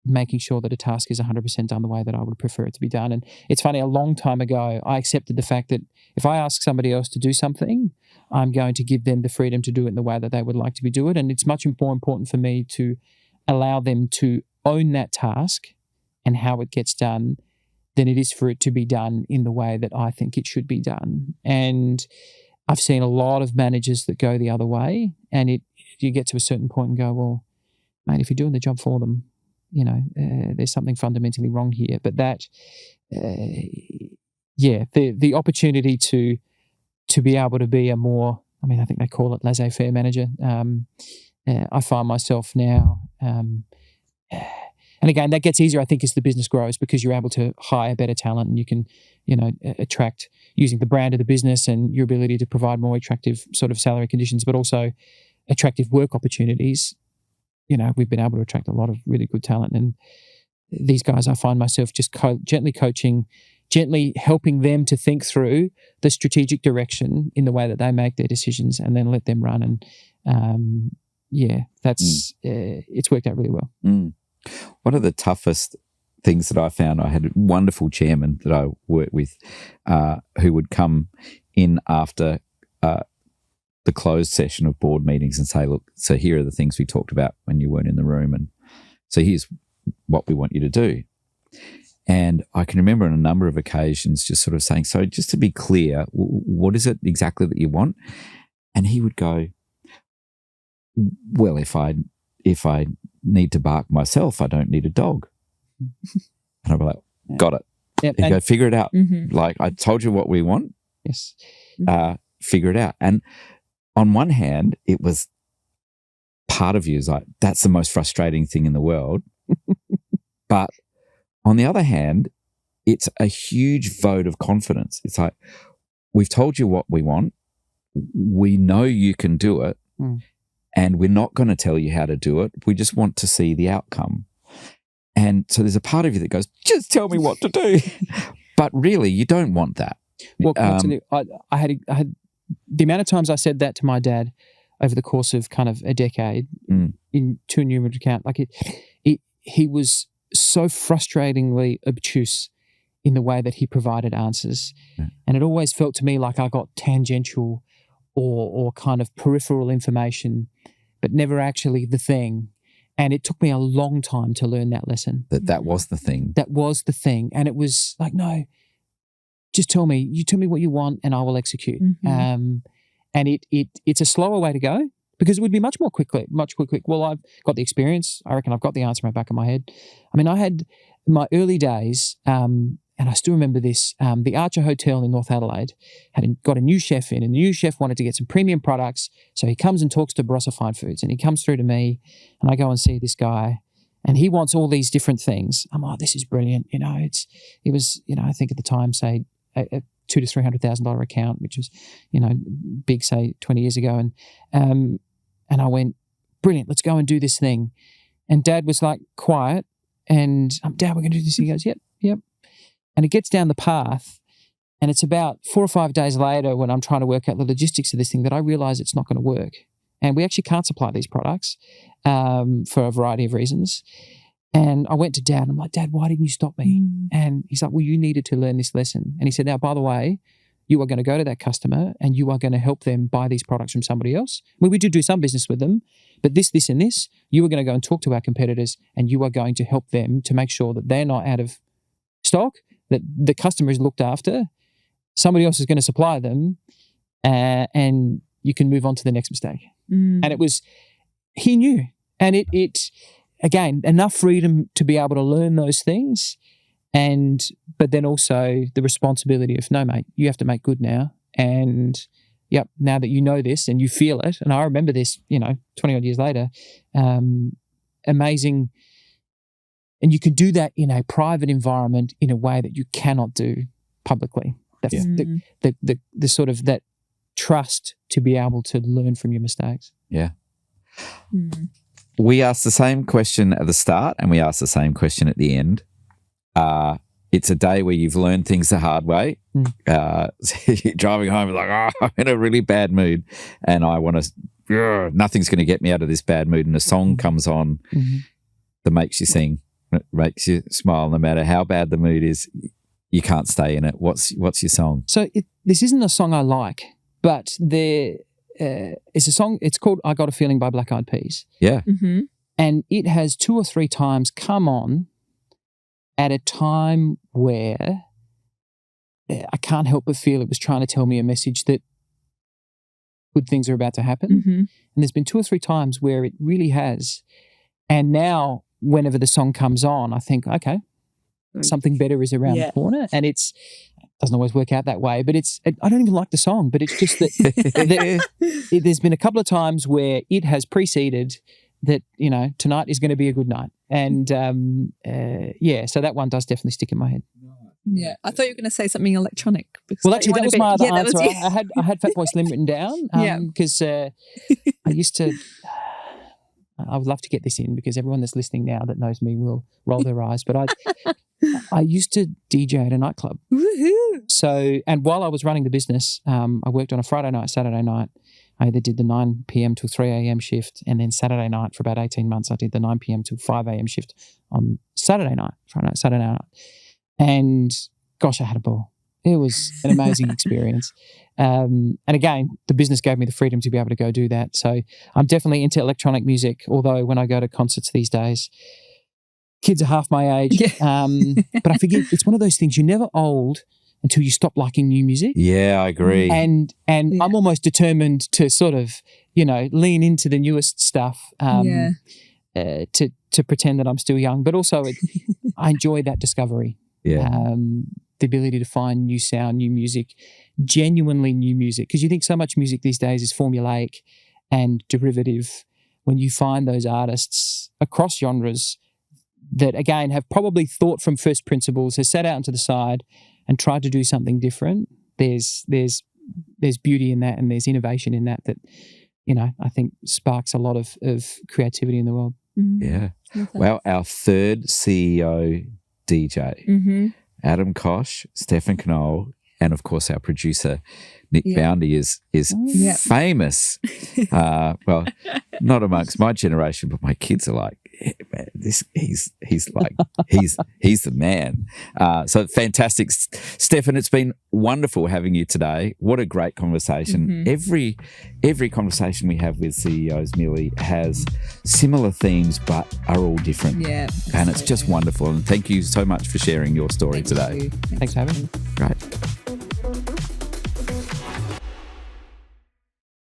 making sure that a task is 100% done the way that I would prefer it to be done. And it's funny, a long time ago, I accepted the fact that if I ask somebody else to do something, I'm going to give them the freedom to do it in the way that they would like to be do it. And it's much more important for me to allow them to own that task and how it gets done than it is for it to be done in the way that I think it should be done. And I've seen a lot of managers that go the other way, and you get to a certain point and go, well, mate, if you're doing the job for them, there's something fundamentally wrong here. But that, the opportunity to be able to be a more, I think they call it laissez-faire manager. I find myself now, and again, that gets easier, I think, as the business grows, because you're able to hire better talent, and you can, attract using the brand of the business and your ability to provide more attractive sort of salary conditions, but also attractive work opportunities. We've been able to attract a lot of really good talent, and these guys, I find myself just gently coaching, gently helping them to think through the strategic direction in the way that they make their decisions, and then let them run. And that's it's worked out really well. One of the toughest things that I found, I had a wonderful chairman that I worked with who would come in after the closed session of board meetings and say, look, so here are the things we talked about when you weren't in the room, and so here's what we want you to do. And I can remember on a number of occasions just sort of saying, so just to be clear, what is it exactly that you want? And he would go, well, if I need to bark myself, I don't need a dog. And I'd be like, got it. Yep. And go, figure it out. Mm-hmm. Like, I told you what we want. Yes. Figure it out. And on one hand, it was part of you is like, that's the most frustrating thing in the world. But on the other hand, it's a huge vote of confidence. It's like, we've told you what we want. We know you can do it. And we're not going to tell you how to do it. We just want to see the outcome. And so there's a part of you that goes, just tell me what to do. But really, you don't want that. Well, I had the amount of times I said that to my dad over the course of kind of a decade in to a numerous account. Like he was so frustratingly obtuse in the way that he provided answers. And it always felt to me like I got tangential or kind of peripheral information, but never actually the thing. And it took me a long time to learn that lesson. That was the thing. That was the thing. And it was like, no, just tell me. You tell me what you want and I will execute. And it's a slower way to go, because it would be much quicker. Well, I've got the experience. I reckon I've got the answer in the back of my head. I mean, I had my early days, and I still remember this, the Archer Hotel in North Adelaide got a new chef in, and the new chef wanted to get some premium products. So he comes and talks to Barossa Fine Foods, and he comes through to me, and I go and see this guy, and he wants all these different things. I'm like, this is brilliant. It was, I think at the time, say, a $200,000 to $300,000 account, which was, big, say 20 years ago. And I went, brilliant, let's go and do this thing. And Dad was like quiet, and Dad, we're going to do this. He goes, yep. And it gets down the path, and it's about 4 or 5 days later when I'm trying to work out the logistics of this thing that I realize it's not going to work. And we actually can't supply these products for a variety of reasons. And I went to Dad, and I'm like, Dad, why didn't you stop me? And he's like, well, you needed to learn this lesson. And he said, now, by the way, you are going to go to that customer and you are going to help them buy these products from somebody else. Well, we do some business with them, but this, and this, you are going to go and talk to our competitors, and you are going to help them to make sure that they're not out of stock, that the customer is looked after, somebody else is going to supply them, and you can move on to the next mistake. And it was, he knew. And it again, enough freedom to be able to learn those things, but then also the responsibility of, no, mate, you have to make good now. And yep, now that you know this and you feel it, and I remember this, 20 odd years later, amazing. And you can do that in a private environment in a way that you cannot do publicly. That's the sort of that trust to be able to learn from your mistakes. Yeah. We asked the same question at the start, and we asked the same question at the end. It's a day where you've learned things the hard way. You're driving home, like, I'm in a really bad mood, and I want to, nothing's going to get me out of this bad mood. And a song comes on that makes you sing. It makes you smile no matter how bad the mood is. You can't stay in it. What's your song? So this isn't a song I like, but there is a song. It's called "I Got a Feeling" by Black Eyed Peas. Yeah. And it has 2 or 3 times come on at a time where I can't help but feel it was trying to tell me a message that good things are about to happen. Mm-hmm. And there's been 2 or 3 times where it really has. And now, whenever the song comes on, I think, okay, something better is around the corner. And it doesn't always work out that way, but I don't even like the song, but it's just that there's been a couple of times where it has preceded that, you know, tonight is going to be a good night. And so that one does definitely stick in my head. Yeah, I thought you were going to say something electronic. Well, actually, that was my other answer. You. I had Fatboy Slim written down because I used to. I would love to get this in because everyone that's listening now that knows me will roll their eyes. But I used to DJ at a nightclub. Woohoo! So, and while I was running the business, I worked on a Friday night, Saturday night. I either did the 9 p.m. till 3 a.m. shift, and then Saturday night for about 18 months, I did the 9 p.m. till 5 a.m. shift on Saturday night, Saturday night. And gosh, I had a ball. It was an amazing experience. And again, the business gave me the freedom to be able to go do that. So I'm definitely into electronic music, although when I go to concerts these days, kids are half my age. Yeah. But I forget, it's one of those things, you're never old until you stop liking new music. Yeah, I agree. And I'm almost determined to sort of, you know, lean into the newest stuff to pretend that I'm still young. But also I enjoy that discovery. Yeah. The ability to find new sound, new music, genuinely new music. Because you think so much music these days is formulaic and derivative. When you find those artists across genres that, again, have probably thought from first principles, has sat out into the side and tried to do something different, there's beauty in that and there's innovation in that, you know, I think sparks a lot of creativity in the world. Mm-hmm. Yeah. Well, our third CEO DJ. Mm-hmm. Adam Kosh, Stephan Knoll, and of course our producer Nick Boundy is famous. Well, not amongst my generation, but my kids are like, yeah, man, he's the man. So fantastic, Stephan. It's been wonderful having you today. What a great conversation. Mm-hmm. Every conversation we have with CEOs, Millie, has similar themes but are all different. Yeah, and it's just wonderful. And thank you so much for sharing your story today. Thanks for having me. Great.